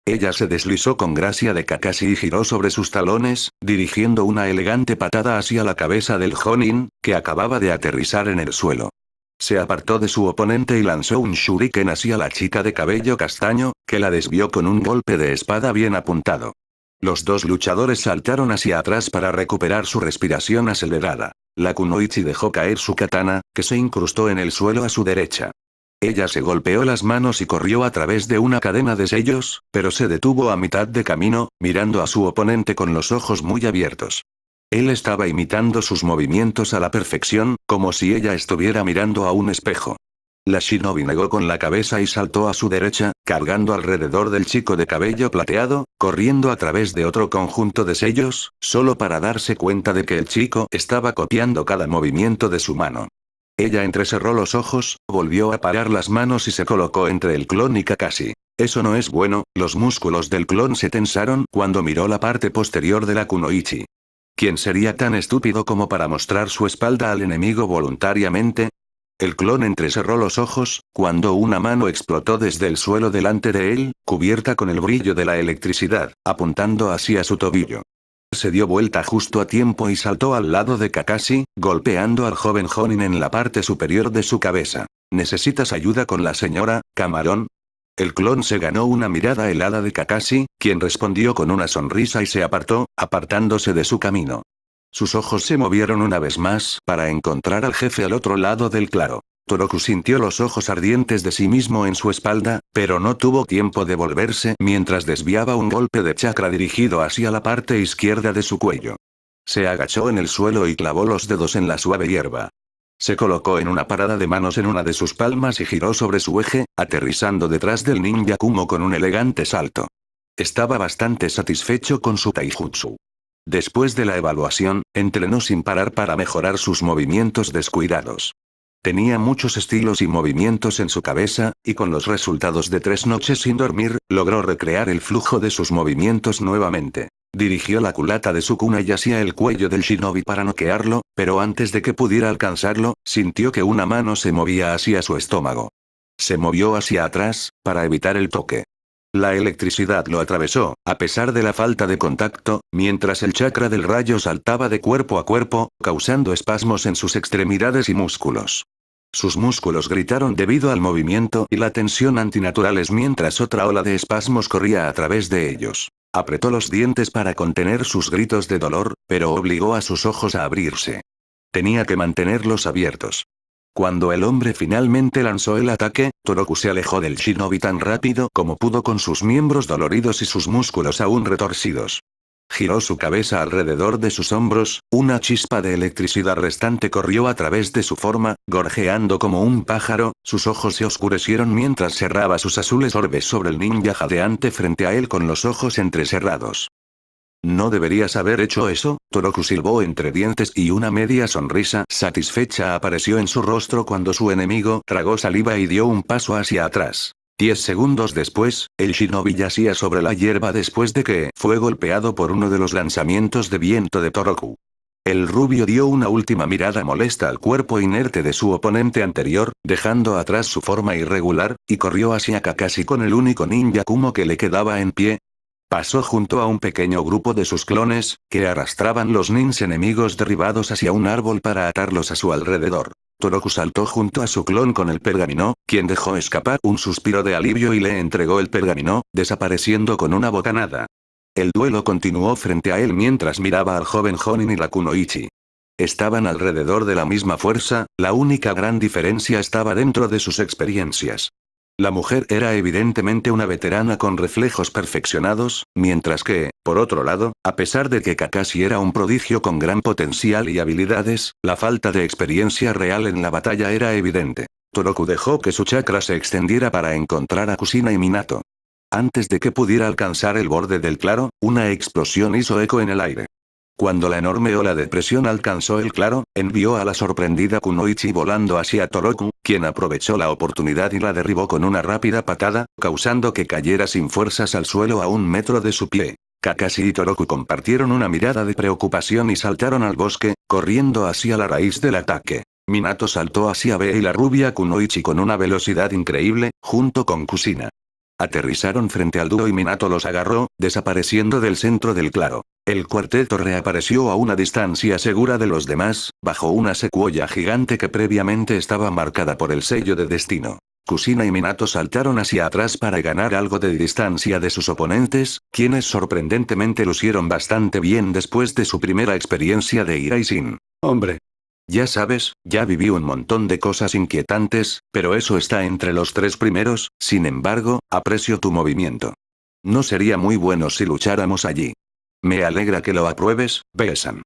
Ella se deslizó con gracia de Kakashi y giró sobre sus talones, dirigiendo una elegante patada hacia la cabeza del Jonin, que acababa de aterrizar en el suelo. Se apartó de su oponente y lanzó un shuriken hacia la chica de cabello castaño, que la desvió con un golpe de espada bien apuntado. Los dos luchadores saltaron hacia atrás para recuperar su respiración acelerada. La kunoichi dejó caer su katana, que se incrustó en el suelo a su derecha. Ella se golpeó las manos y corrió a través de una cadena de sellos, pero se detuvo a mitad de camino, mirando a su oponente con los ojos muy abiertos. Él estaba imitando sus movimientos a la perfección, como si ella estuviera mirando a un espejo. La shinobi negó con la cabeza y saltó a su derecha, cargando alrededor del chico de cabello plateado, corriendo a través de otro conjunto de sellos, solo para darse cuenta de que el chico estaba copiando cada movimiento de su mano. Ella entrecerró los ojos, volvió a parar las manos y se colocó entre el clon y Kakashi. Eso no es bueno, los músculos del clon se tensaron cuando miró la parte posterior de la kunoichi. ¿Quién sería tan estúpido como para mostrar su espalda al enemigo voluntariamente? El clon entrecerró los ojos, cuando una mano explotó desde el suelo delante de él, cubierta con el brillo de la electricidad, apuntando hacia su tobillo. Se dio vuelta justo a tiempo y saltó al lado de Kakashi, golpeando al joven Jonin en la parte superior de su cabeza. ¿Necesitas ayuda con la señora, camarón? El clon se ganó una mirada helada de Kakashi, quien respondió con una sonrisa y se apartó, apartándose de su camino. Sus ojos se movieron una vez más para encontrar al jefe al otro lado del claro. Toroku sintió los ojos ardientes de sí mismo en su espalda, pero no tuvo tiempo de volverse mientras desviaba un golpe de chakra dirigido hacia la parte izquierda de su cuello. Se agachó en el suelo y clavó los dedos en la suave hierba. Se colocó en una parada de manos en una de sus palmas y giró sobre su eje, aterrizando detrás del ninja Kumo con un elegante salto. Estaba bastante satisfecho con su taijutsu. Después de la evaluación, entrenó sin parar para mejorar sus movimientos descuidados. Tenía muchos estilos y movimientos en su cabeza, y con los resultados de 3 noches sin dormir, logró recrear el flujo de sus movimientos nuevamente. Dirigió la culata de su kunai hacia el cuello del shinobi para noquearlo, pero antes de que pudiera alcanzarlo, sintió que una mano se movía hacia su estómago. Se movió hacia atrás, para evitar el toque. La electricidad lo atravesó, a pesar de la falta de contacto, mientras el chakra del rayo saltaba de cuerpo a cuerpo, causando espasmos en sus extremidades y músculos. Sus músculos gritaron debido al movimiento y la tensión antinaturales mientras otra ola de espasmos corría a través de ellos. Apretó los dientes para contener sus gritos de dolor, pero obligó a sus ojos a abrirse. Tenía que mantenerlos abiertos. Cuando el hombre finalmente lanzó el ataque, Toroku se alejó del shinobi tan rápido como pudo con sus miembros doloridos y sus músculos aún retorcidos. Giró su cabeza alrededor de sus hombros, una chispa de electricidad restante corrió a través de su forma, gorjeando como un pájaro, sus ojos se oscurecieron mientras cerraba sus azules orbes sobre el ninja jadeante frente a él con los ojos entrecerrados. No deberías haber hecho eso, Toroku silbó entre dientes y una media sonrisa satisfecha apareció en su rostro cuando su enemigo tragó saliva y dio un paso hacia atrás. 10 segundos después, el shinobi yacía sobre la hierba después de que fue golpeado por uno de los lanzamientos de viento de Toroku. El rubio dio una última mirada molesta al cuerpo inerte de su oponente anterior, dejando atrás su forma irregular, y corrió hacia Kakashi con el único ninja Kumo que le quedaba en pie. Pasó junto a un pequeño grupo de sus clones, que arrastraban los nins enemigos derribados hacia un árbol para atarlos a su alrededor. Toroku saltó junto a su clon con el pergamino, quien dejó escapar un suspiro de alivio y le entregó el pergamino, desapareciendo con una bocanada. El duelo continuó frente a él mientras miraba al joven Jonin y la kunoichi. Estaban alrededor de la misma fuerza, la única gran diferencia estaba dentro de sus experiencias. La mujer era evidentemente una veterana con reflejos perfeccionados, mientras que, por otro lado, a pesar de que Kakashi era un prodigio con gran potencial y habilidades, la falta de experiencia real en la batalla era evidente. Toroku dejó que su chakra se extendiera para encontrar a Kushina y Minato. Antes de que pudiera alcanzar el borde del claro, una explosión hizo eco en el aire. Cuando la enorme ola de presión alcanzó el claro, envió a la sorprendida Kunoichi volando hacia Toroku, quien aprovechó la oportunidad y la derribó con una rápida patada, causando que cayera sin fuerzas al suelo a 1 metro de su pie. Kakashi y Toroku compartieron una mirada de preocupación y saltaron al bosque, corriendo hacia la raíz del ataque. Minato saltó hacia Be y la rubia Kunoichi con una velocidad increíble, junto con Kushina. Aterrizaron frente al dúo y Minato los agarró, desapareciendo del centro del claro. El cuarteto reapareció a una distancia segura de los demás, bajo una secuoya gigante que previamente estaba marcada por el sello de destino. Kushina y Minato saltaron hacia atrás para ganar algo de distancia de sus oponentes, quienes sorprendentemente lucieron bastante bien después de su primera experiencia de ira y sin hombre. Ya sabes, ya viví un montón de cosas inquietantes, pero eso está entre los 3 primeros, sin embargo, aprecio tu movimiento. No sería muy bueno si lucháramos allí. Me alegra que lo apruebes, Be-san.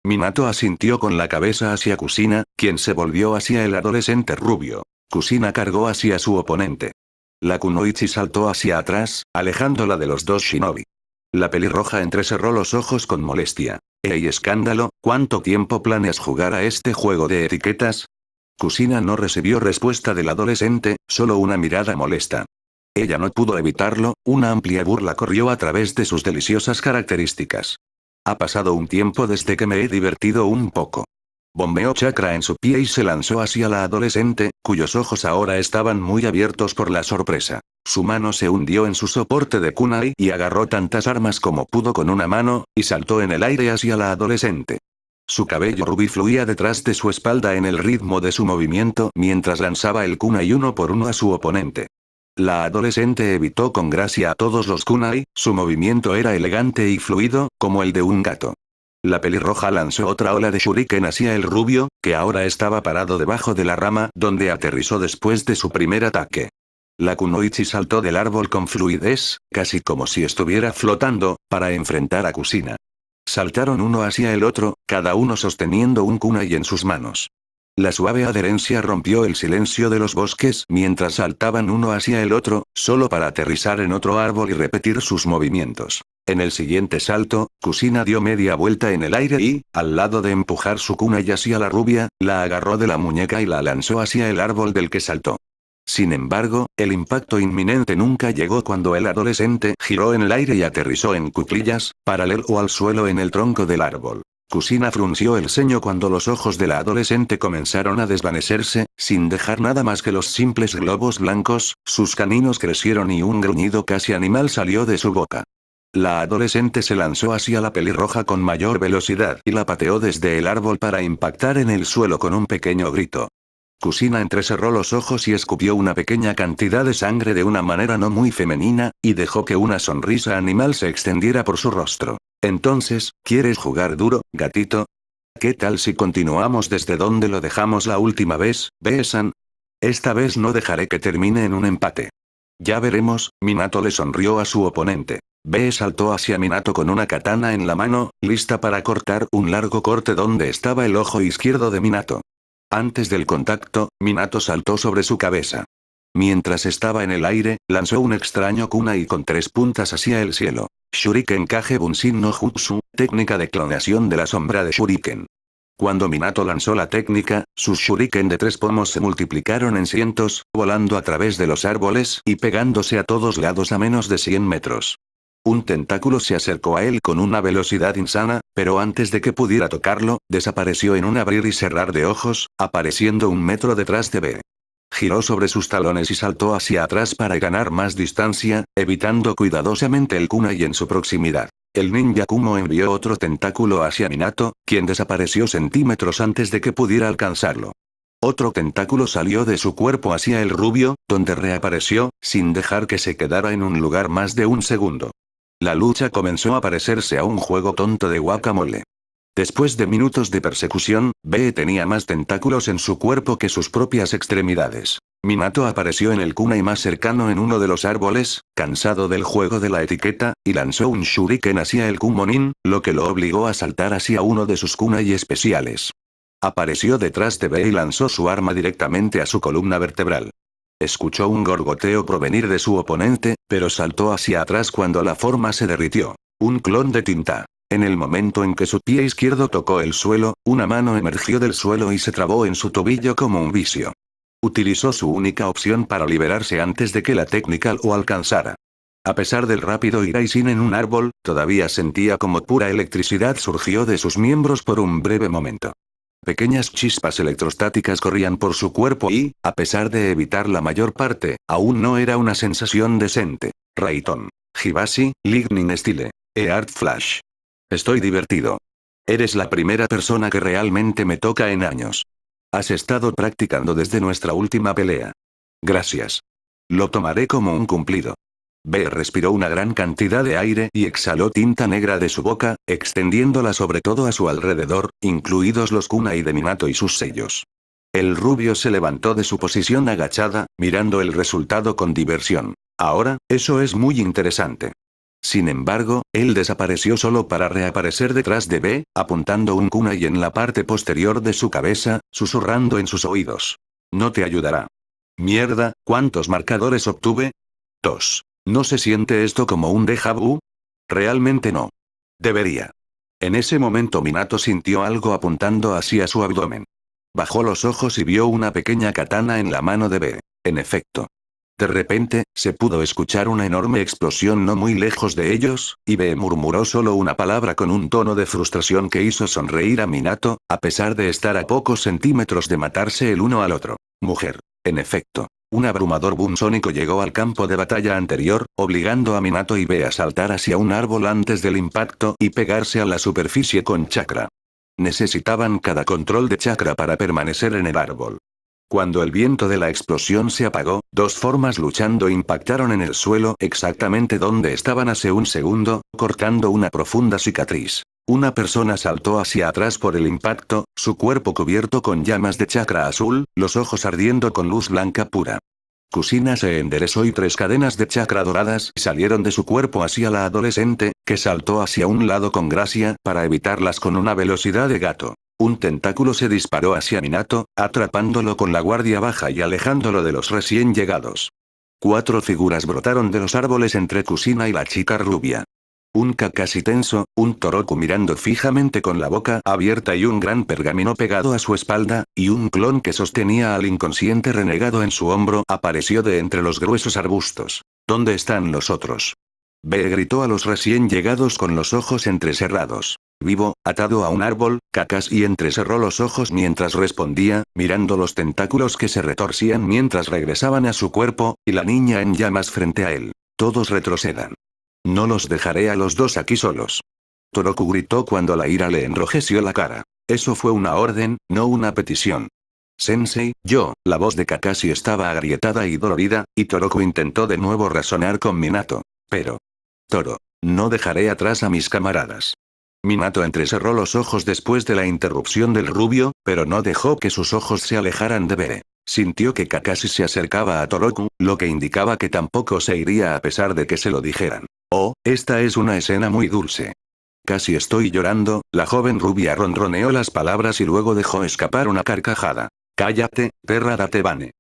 Minato asintió con la cabeza hacia Kushina, quien se volvió hacia el adolescente rubio. Kushina cargó hacia su oponente. La Kunoichi saltó hacia atrás, alejándola de los dos shinobi. La pelirroja entrecerró los ojos con molestia. ¡Ey, escándalo! ¿Cuánto tiempo planeas jugar a este juego de etiquetas? Kushina no recibió respuesta del adolescente, solo una mirada molesta. Ella no pudo evitarlo, una amplia burla corrió a través de sus deliciosas características. Ha pasado un tiempo desde que me he divertido un poco. Bombeó chakra en su pie y se lanzó hacia la adolescente, cuyos ojos ahora estaban muy abiertos por la sorpresa. Su mano se hundió en su soporte de kunai y agarró tantas armas como pudo con una mano, y saltó en el aire hacia la adolescente. Su cabello rubí fluía detrás de su espalda en el ritmo de su movimiento mientras lanzaba el kunai uno por uno a su oponente. La adolescente evitó con gracia a todos los kunai, su movimiento era elegante y fluido, como el de un gato. La pelirroja lanzó otra ola de shuriken hacia el rubio, que ahora estaba parado debajo de la rama donde aterrizó después de su primer ataque. La Kunoichi saltó del árbol con fluidez, casi como si estuviera flotando, para enfrentar a Kushina. Saltaron uno hacia el otro, cada uno sosteniendo un kunai en sus manos. La suave adherencia rompió el silencio de los bosques mientras saltaban uno hacia el otro, solo para aterrizar en otro árbol y repetir sus movimientos. En el siguiente salto, Kushina dio media vuelta en el aire y, al lado de empujar su kunai hacia la rubia, la agarró de la muñeca y la lanzó hacia el árbol del que saltó. Sin embargo, el impacto inminente nunca llegó cuando el adolescente giró en el aire y aterrizó en cuclillas, paralelo al suelo en el tronco del árbol. Kushina frunció el ceño cuando los ojos de la adolescente comenzaron a desvanecerse, sin dejar nada más que los simples globos blancos, sus caninos crecieron y un gruñido casi animal salió de su boca. La adolescente se lanzó hacia la pelirroja con mayor velocidad y la pateó desde el árbol para impactar en el suelo con un pequeño grito. Kushina entrecerró los ojos y escupió una pequeña cantidad de sangre de una manera no muy femenina, y dejó que una sonrisa animal se extendiera por su rostro. Entonces, ¿quieres jugar duro, gatito? ¿Qué tal si continuamos desde donde lo dejamos la última vez, Be-san? Esta vez no dejaré que termine en un empate. Ya veremos. Minato le sonrió a su oponente. Be saltó hacia Minato con una katana en la mano, lista para cortar un largo corte donde estaba el ojo izquierdo de Minato. Antes del contacto, Minato saltó sobre su cabeza. Mientras estaba en el aire, lanzó un extraño kunai con 3 puntas hacia el cielo. Shuriken Kage Bunshin no Jutsu, técnica de clonación de la sombra de Shuriken. Cuando Minato lanzó la técnica, sus shuriken de 3 pomos se multiplicaron en cientos, volando a través de los árboles y pegándose a todos lados a menos de 100 metros. Un tentáculo se acercó a él con una velocidad insana, pero antes de que pudiera tocarlo, desapareció en un abrir y cerrar de ojos, apareciendo 1 metro detrás de B. Giró sobre sus talones y saltó hacia atrás para ganar más distancia, evitando cuidadosamente el kunai en su proximidad. El ninja Kumo envió otro tentáculo hacia Minato, quien desapareció centímetros antes de que pudiera alcanzarlo. Otro tentáculo salió de su cuerpo hacia el rubio, donde reapareció, sin dejar que se quedara en un lugar más de 1 segundo. La lucha comenzó a parecerse a un juego tonto de guacamole. Después de minutos de persecución, B tenía más tentáculos en su cuerpo que sus propias extremidades. Minato apareció en el kunai más cercano en uno de los árboles, cansado del juego de la etiqueta, y lanzó un shuriken hacia el Kumonin, lo que lo obligó a saltar hacia uno de sus kunai especiales. apareció detrás de B y lanzó su arma directamente a su columna vertebral. Escuchó un gorgoteo provenir de su oponente, pero saltó hacia atrás cuando la forma se derritió. Un clon de tinta. En el momento en que su pie izquierdo tocó el suelo, una mano emergió del suelo y se trabó en su tobillo como un vicio. Utilizó su única opción para liberarse antes de que la técnica lo alcanzara. A pesar del rápido Iraisin en un árbol, todavía sentía como pura electricidad surgió de sus miembros por un breve momento. Pequeñas chispas electrostáticas corrían por su cuerpo y, a pesar de evitar la mayor parte, aún no era una sensación decente. Raiton. Hibashi, Lightning Style. Earth Flash. Estoy divertido. Eres la primera persona que realmente me toca en años. Has estado practicando desde nuestra última pelea. Gracias. Lo tomaré como un cumplido. B respiró una gran cantidad de aire y exhaló tinta negra de su boca, extendiéndola sobre todo a su alrededor, incluidos los kunai de Minato y sus sellos. El rubio se levantó de su posición agachada, mirando el resultado con diversión. Ahora, eso es muy interesante. Sin embargo, él desapareció solo para reaparecer detrás de B, apuntando un kunai en la parte posterior de su cabeza, susurrando en sus oídos. No te ayudará. Mierda, ¿cuántos marcadores obtuve? 2. ¿No se siente esto como un déjà vu? Realmente no. Debería. En ese momento Minato sintió algo apuntando hacia su abdomen. Bajó los ojos y vio una pequeña katana en la mano de B. En efecto. De repente, se pudo escuchar una enorme explosión no muy lejos de ellos, y B murmuró solo una palabra con un tono de frustración que hizo sonreír a Minato, a pesar de estar a pocos centímetros de matarse el uno al otro. Mujer. En efecto. Un abrumador boom sónico llegó al campo de batalla anterior, obligando a Minato y B a saltar hacia un árbol antes del impacto y pegarse a la superficie con chakra. Necesitaban cada control de chakra para permanecer en el árbol. Cuando el viento de la explosión se apagó, dos formas luchando impactaron en el suelo exactamente donde estaban hace un segundo, cortando una profunda cicatriz. Una persona saltó hacia atrás por el impacto, su cuerpo cubierto con llamas de chakra azul, los ojos ardiendo con luz blanca pura. Kusina se enderezó y 3 cadenas de chakra doradas salieron de su cuerpo hacia la adolescente, que saltó hacia un lado con gracia para evitarlas con una velocidad de gato. Un tentáculo se disparó hacia Minato, atrapándolo con la guardia baja y alejándolo de los recién llegados. 4 figuras brotaron de los árboles entre Kusina y la chica rubia. Un Kakashi tenso, un Toroku mirando fijamente con la boca abierta y un gran pergamino pegado a su espalda, y un clon que sostenía al inconsciente renegado en su hombro apareció de entre los gruesos arbustos. ¿Dónde están los otros? B gritó a los recién llegados con los ojos entrecerrados. Vivo, atado a un árbol, Kakashi entrecerró los ojos mientras respondía, mirando los tentáculos que se retorcían mientras regresaban a su cuerpo, y la niña en llamas frente a él. Todos retrocedan. No los dejaré a los dos aquí solos. Toroku gritó cuando la ira le enrojeció la cara. Eso fue una orden, no una petición. Sensei, la voz de Kakashi estaba agrietada y dolorida, y Toroku intentó de nuevo razonar con Minato. Pero. Toro. No dejaré atrás a mis camaradas. Minato entrecerró los ojos después de la interrupción del rubio, pero no dejó que sus ojos se alejaran de B. Sintió que Kakashi se acercaba a Toroku, lo que indicaba que tampoco se iría a pesar de que se lo dijeran. Oh, esta es una escena muy dulce. Casi estoy llorando, la joven rubia ronroneó las palabras y luego dejó escapar una carcajada. Cállate, perra Datebane.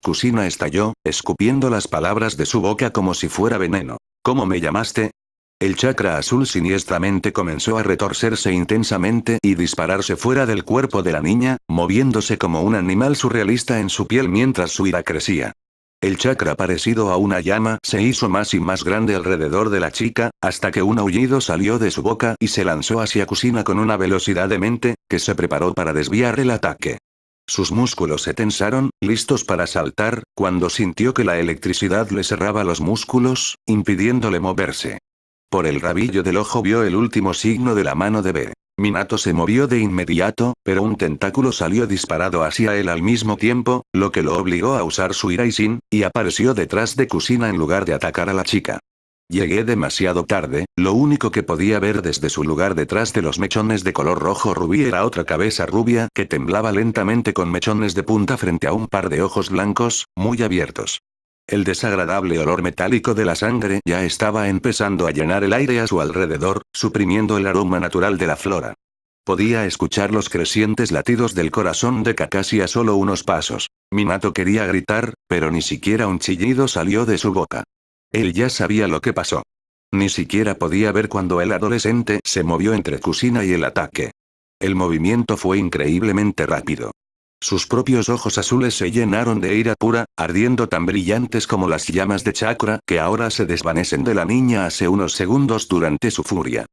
Kusina estalló, escupiendo las palabras de su boca como si fuera veneno. ¿Cómo me llamaste? El chakra azul siniestramente comenzó a retorcerse intensamente y dispararse fuera del cuerpo de la niña, moviéndose como un animal surrealista en su piel mientras su ira crecía. El chakra parecido a una llama se hizo más y más grande alrededor de la chica, hasta que un aullido salió de su boca y se lanzó hacia Kusina con una velocidad demente, que se preparó para desviar el ataque. Sus músculos se tensaron, listos para saltar, cuando sintió que la electricidad le cerraba los músculos, impidiéndole moverse. Por el rabillo del ojo vio el último signo de la mano de B. Minato se movió de inmediato, pero un tentáculo salió disparado hacia él al mismo tiempo, lo que lo obligó a usar su Iraisin, y apareció detrás de Kusina en lugar de atacar a la chica. Llegué demasiado tarde, lo único que podía ver desde su lugar detrás de los mechones de color rojo rubí era otra cabeza rubia que temblaba lentamente con mechones de punta frente a un par de ojos blancos, muy abiertos. El desagradable olor metálico de la sangre ya estaba empezando a llenar el aire a su alrededor, suprimiendo el aroma natural de la flora. Podía escuchar los crecientes latidos del corazón de Kakashi a solo unos pasos. Minato quería gritar, pero ni siquiera un chillido salió de su boca. Él ya sabía lo que pasó. Ni siquiera podía ver cuando el adolescente se movió entre Kusina y el ataque. El movimiento fue increíblemente rápido. Sus propios ojos azules se llenaron de ira pura, ardiendo tan brillantes como las llamas de chakra que ahora se desvanecen de la niña hace unos segundos durante su furia.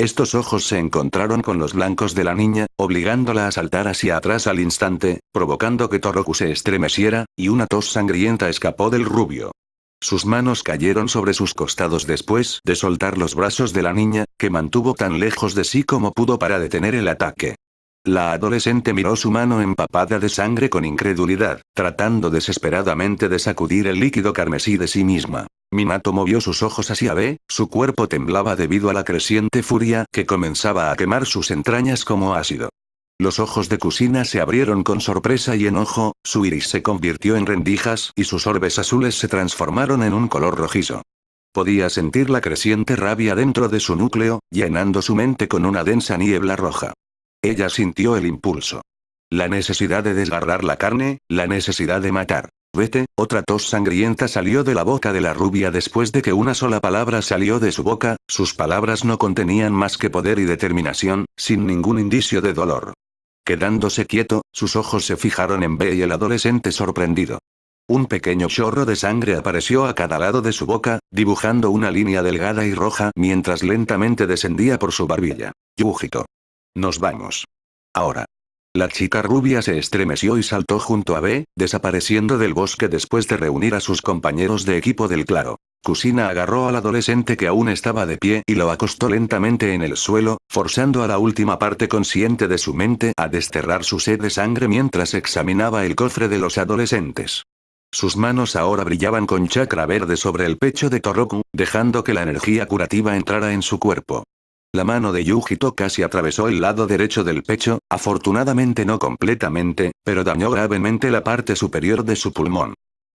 Estos ojos se encontraron con los blancos de la niña, obligándola a saltar hacia atrás al instante, provocando que Toroku se estremeciera, y una tos sangrienta escapó del rubio. Sus manos cayeron sobre sus costados después de soltar los brazos de la niña, que mantuvo tan lejos de sí como pudo para detener el ataque. La adolescente miró su mano empapada de sangre con incredulidad, tratando desesperadamente de sacudir el líquido carmesí de sí misma. Minato movió sus ojos hacia B, su cuerpo temblaba debido a la creciente furia que comenzaba a quemar sus entrañas como ácido. Los ojos de Kusina se abrieron con sorpresa y enojo, su iris se convirtió en rendijas y sus orbes azules se transformaron en un color rojizo. Podía sentir la creciente rabia dentro de su núcleo, llenando su mente con una densa niebla roja. Ella sintió el impulso. La necesidad de desgarrar la carne, la necesidad de matar. Vete, otra tos sangrienta salió de la boca de la rubia después de que una sola palabra salió de su boca, sus palabras no contenían más que poder y determinación, sin ningún indicio de dolor. Quedándose quieto, sus ojos se fijaron en B y el adolescente sorprendido. Un pequeño chorro de sangre apareció a cada lado de su boca, dibujando una línea delgada y roja mientras lentamente descendía por su barbilla. Yujito. Nos vamos. Ahora. La chica rubia se estremeció y saltó junto a B, desapareciendo del bosque después de reunir a sus compañeros de equipo del claro. Kusina agarró al adolescente que aún estaba de pie y lo acostó lentamente en el suelo, forzando a la última parte consciente de su mente a desterrar su sed de sangre mientras examinaba el cofre de los adolescentes. Sus manos ahora brillaban con chakra verde sobre el pecho de Toroku, dejando que la energía curativa entrara en su cuerpo. La mano de Yujito casi atravesó el lado derecho del pecho, afortunadamente no completamente, pero dañó gravemente la parte superior de su pulmón.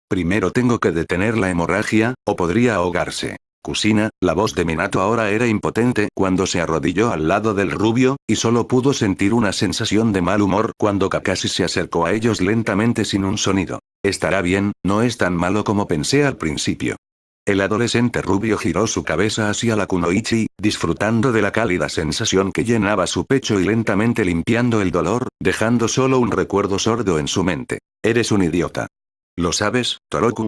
Primero tengo que detener la hemorragia, o podría ahogarse. Kusina, la voz de Minato ahora era impotente cuando se arrodilló al lado del rubio, y solo pudo sentir una sensación de mal humor cuando Kakashi se acercó a ellos lentamente sin un sonido. Estará bien, no es tan malo como pensé al principio. El adolescente rubio giró su cabeza hacia la kunoichi, disfrutando de la cálida sensación que llenaba su pecho y lentamente limpiando el dolor, dejando solo un recuerdo sordo en su mente. Eres un idiota. ¿Lo sabes, Toroku?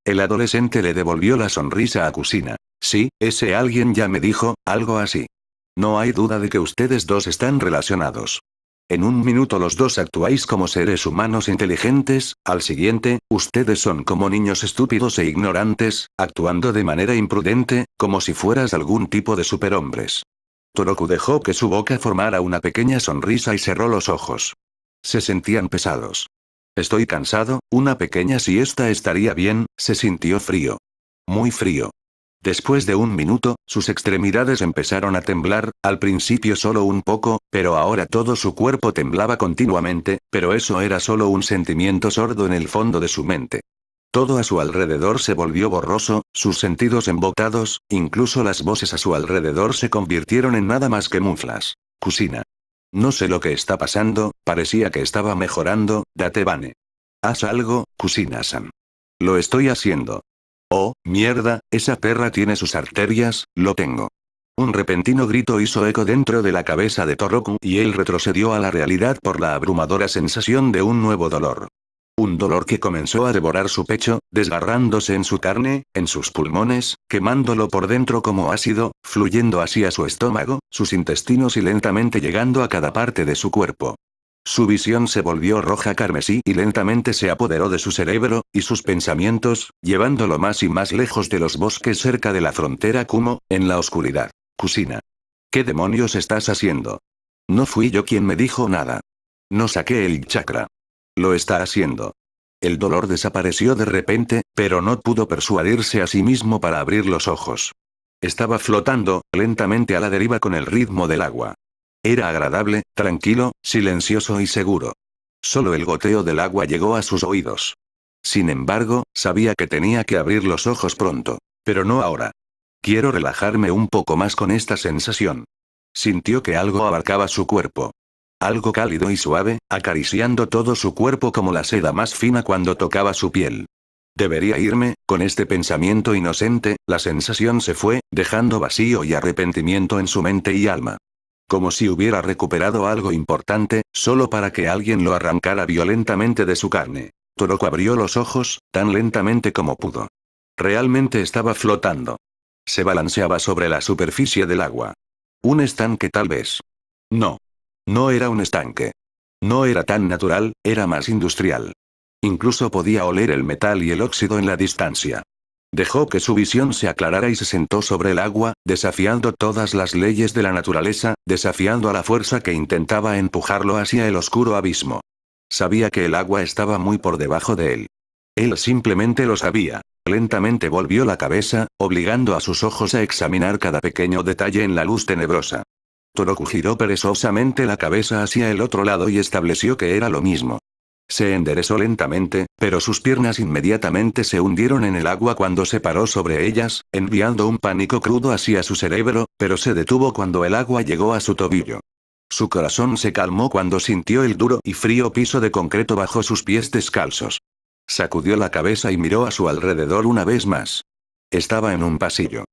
El adolescente le devolvió la sonrisa a Kusina. Sí, ese alguien ya me dijo, algo así. No hay duda de que ustedes dos están relacionados. En un minuto los dos actuáis como seres humanos inteligentes, al siguiente, ustedes son como niños estúpidos e ignorantes, actuando de manera imprudente, como si fueras algún tipo de superhombres. Toroku dejó que su boca formara una pequeña sonrisa y cerró los ojos. Se sentían pesados. Estoy cansado, una pequeña siesta estaría bien, se sintió frío. Muy frío. Después de un minuto, sus extremidades empezaron a temblar, al principio solo un poco, pero ahora todo su cuerpo temblaba continuamente, pero eso era solo un sentimiento sordo en el fondo de su mente. Todo a su alrededor se volvió borroso, sus sentidos embotados, incluso las voces a su alrededor se convirtieron en nada más que muflas. Kusina. No sé lo que está pasando, parecía que estaba mejorando, Datebane. Haz algo, Kusina-san. Lo estoy haciendo. Oh, mierda, esa perra tiene sus arterias, lo tengo. Un repentino grito hizo eco dentro de la cabeza de Toroku y él retrocedió a la realidad por la abrumadora sensación de un nuevo dolor. Un dolor que comenzó a devorar su pecho, desgarrándose en su carne, en sus pulmones, quemándolo por dentro como ácido, fluyendo hacia su estómago, sus intestinos y lentamente llegando a cada parte de su cuerpo. Su visión se volvió roja carmesí y lentamente se apoderó de su cerebro, y sus pensamientos, llevándolo más y más lejos de los bosques cerca de la frontera Kumo, en la oscuridad. Kusina. ¿Qué demonios estás haciendo? No fui yo quien me dijo nada. No saqué el chakra. Lo está haciendo. El dolor desapareció de repente, pero no pudo persuadirse a sí mismo para abrir los ojos. Estaba flotando, lentamente a la deriva con el ritmo del agua. Era agradable, tranquilo, silencioso y seguro. Solo el goteo del agua llegó a sus oídos. Sin embargo, sabía que tenía que abrir los ojos pronto. Pero no ahora. Quiero relajarme un poco más con esta sensación. Sintió que algo abarcaba su cuerpo. Algo cálido y suave, acariciando todo su cuerpo como la seda más fina cuando tocaba su piel. Debería irme, con este pensamiento inocente, la sensación se fue, dejando vacío y arrepentimiento en su mente y alma. Como si hubiera recuperado algo importante, solo para que alguien lo arrancara violentamente de su carne. Toroko abrió los ojos, tan lentamente como pudo. Realmente estaba flotando. Se balanceaba sobre la superficie del agua. Un estanque tal vez. No. No era un estanque. No era tan natural, era más industrial. Incluso podía oler el metal y el óxido en la distancia. Dejó que su visión se aclarara y se sentó sobre el agua, desafiando todas las leyes de la naturaleza, desafiando a la fuerza que intentaba empujarlo hacia el oscuro abismo. Sabía que el agua estaba muy por debajo de él. Él simplemente lo sabía. Lentamente volvió la cabeza, obligando a sus ojos a examinar cada pequeño detalle en la luz tenebrosa. Toroku giró perezosamente la cabeza hacia el otro lado y estableció que era lo mismo. Se enderezó lentamente, pero sus piernas inmediatamente se hundieron en el agua cuando se paró sobre ellas, enviando un pánico crudo hacia su cerebro, pero se detuvo cuando el agua llegó a su tobillo. Su corazón se calmó cuando sintió el duro y frío piso de concreto bajo sus pies descalzos. Sacudió la cabeza y miró a su alrededor una vez más. Estaba en un pasillo.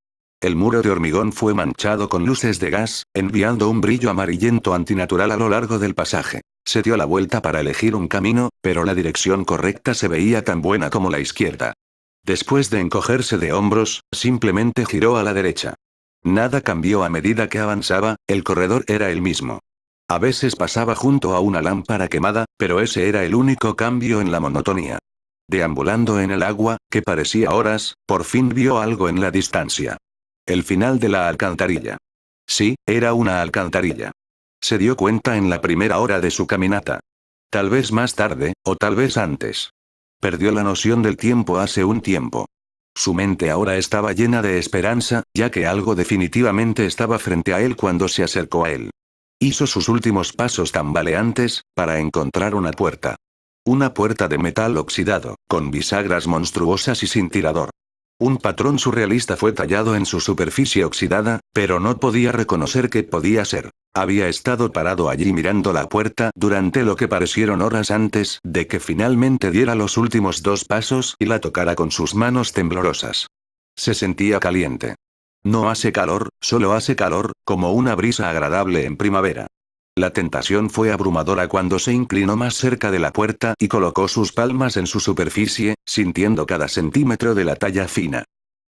El muro de hormigón fue manchado con luces de gas, enviando un brillo amarillento antinatural a lo largo del pasaje. Se dio la vuelta para elegir un camino, pero la dirección correcta se veía tan buena como la izquierda. Después de encogerse de hombros, simplemente giró a la derecha. Nada cambió a medida que avanzaba, el corredor era el mismo. A veces pasaba junto a una lámpara quemada, pero ese era el único cambio en la monotonía. Deambulando en el agua, que parecía horas, por fin vio algo en la distancia. El final de la alcantarilla. Sí, era una alcantarilla. Se dio cuenta en la primera hora de su caminata. Tal vez más tarde, o tal vez antes. Perdió la noción del tiempo hace un tiempo. Su mente ahora estaba llena de esperanza, ya que algo definitivamente estaba frente a él cuando se acercó a él. Hizo sus últimos pasos tambaleantes, para encontrar una puerta. Una puerta de metal oxidado, con bisagras monstruosas y sin tirador. Un patrón surrealista fue tallado en su superficie oxidada, pero no podía reconocer qué podía ser. Había estado parado allí mirando la puerta durante lo que parecieron horas antes de que finalmente diera los últimos 2 pasos y la tocara con sus manos temblorosas. Se sentía caliente. No hace calor, solo hace calor, como una brisa agradable en primavera. La tentación fue abrumadora cuando se inclinó más cerca de la puerta y colocó sus palmas en su superficie, sintiendo cada centímetro de la talla fina.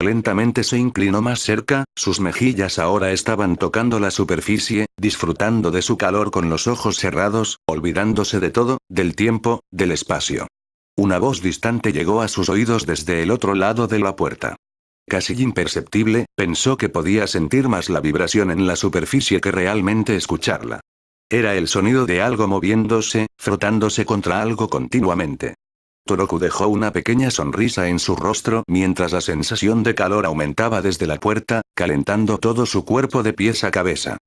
Lentamente se inclinó más cerca, sus mejillas ahora estaban tocando la superficie, disfrutando de su calor con los ojos cerrados, olvidándose de todo, del tiempo, del espacio. Una voz distante llegó a sus oídos desde el otro lado de la puerta. Casi imperceptible, pensó que podía sentir más la vibración en la superficie que realmente escucharla. Era el sonido de algo moviéndose, frotándose contra algo continuamente. Toroku dejó una pequeña sonrisa en su rostro mientras la sensación de calor aumentaba desde la puerta, calentando todo su cuerpo de pies a cabeza.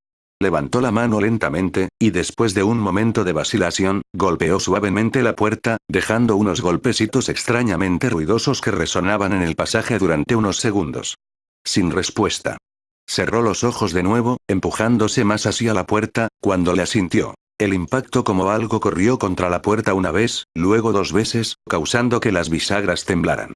Levantó la mano lentamente, y después de un momento de vacilación, golpeó suavemente la puerta, dejando unos golpecitos extrañamente ruidosos que resonaban en el pasaje durante unos segundos. Sin respuesta. Cerró los ojos de nuevo, empujándose más hacia la puerta, cuando la sintió. El impacto como algo corrió contra la puerta una vez, luego 2 veces, causando que las bisagras temblaran.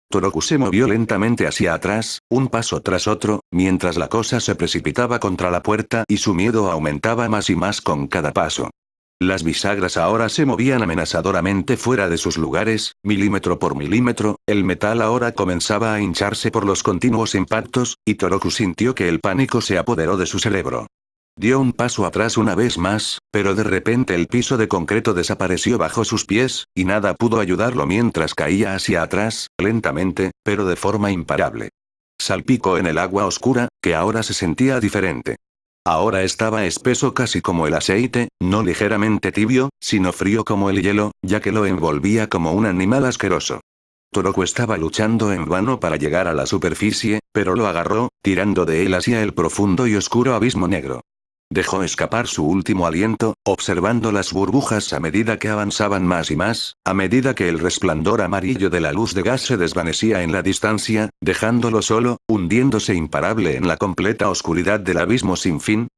Toroku se movió lentamente hacia atrás, un paso tras otro, mientras la cosa se precipitaba contra la puerta y su miedo aumentaba más y más con cada paso. Las bisagras ahora se movían amenazadoramente fuera de sus lugares, milímetro por milímetro, el metal ahora comenzaba a hincharse por los continuos impactos, y Toroku sintió que el pánico se apoderó de su cerebro. Dio un paso atrás una vez más, pero de repente el piso de concreto desapareció bajo sus pies, y nada pudo ayudarlo mientras caía hacia atrás, lentamente, pero de forma imparable. Salpicó en el agua oscura, que ahora se sentía diferente. Ahora estaba espeso casi como el aceite, no ligeramente tibio, sino frío como el hielo, ya que lo envolvía como un animal asqueroso. Toroku estaba luchando en vano para llegar a la superficie, pero lo agarró, tirando de él hacia el profundo y oscuro abismo negro. Dejó escapar su último aliento, observando las burbujas a medida que avanzaban más y más, a medida que el resplandor amarillo de la luz de gas se desvanecía en la distancia, dejándolo solo, hundiéndose imparable en la completa oscuridad del abismo sin fin,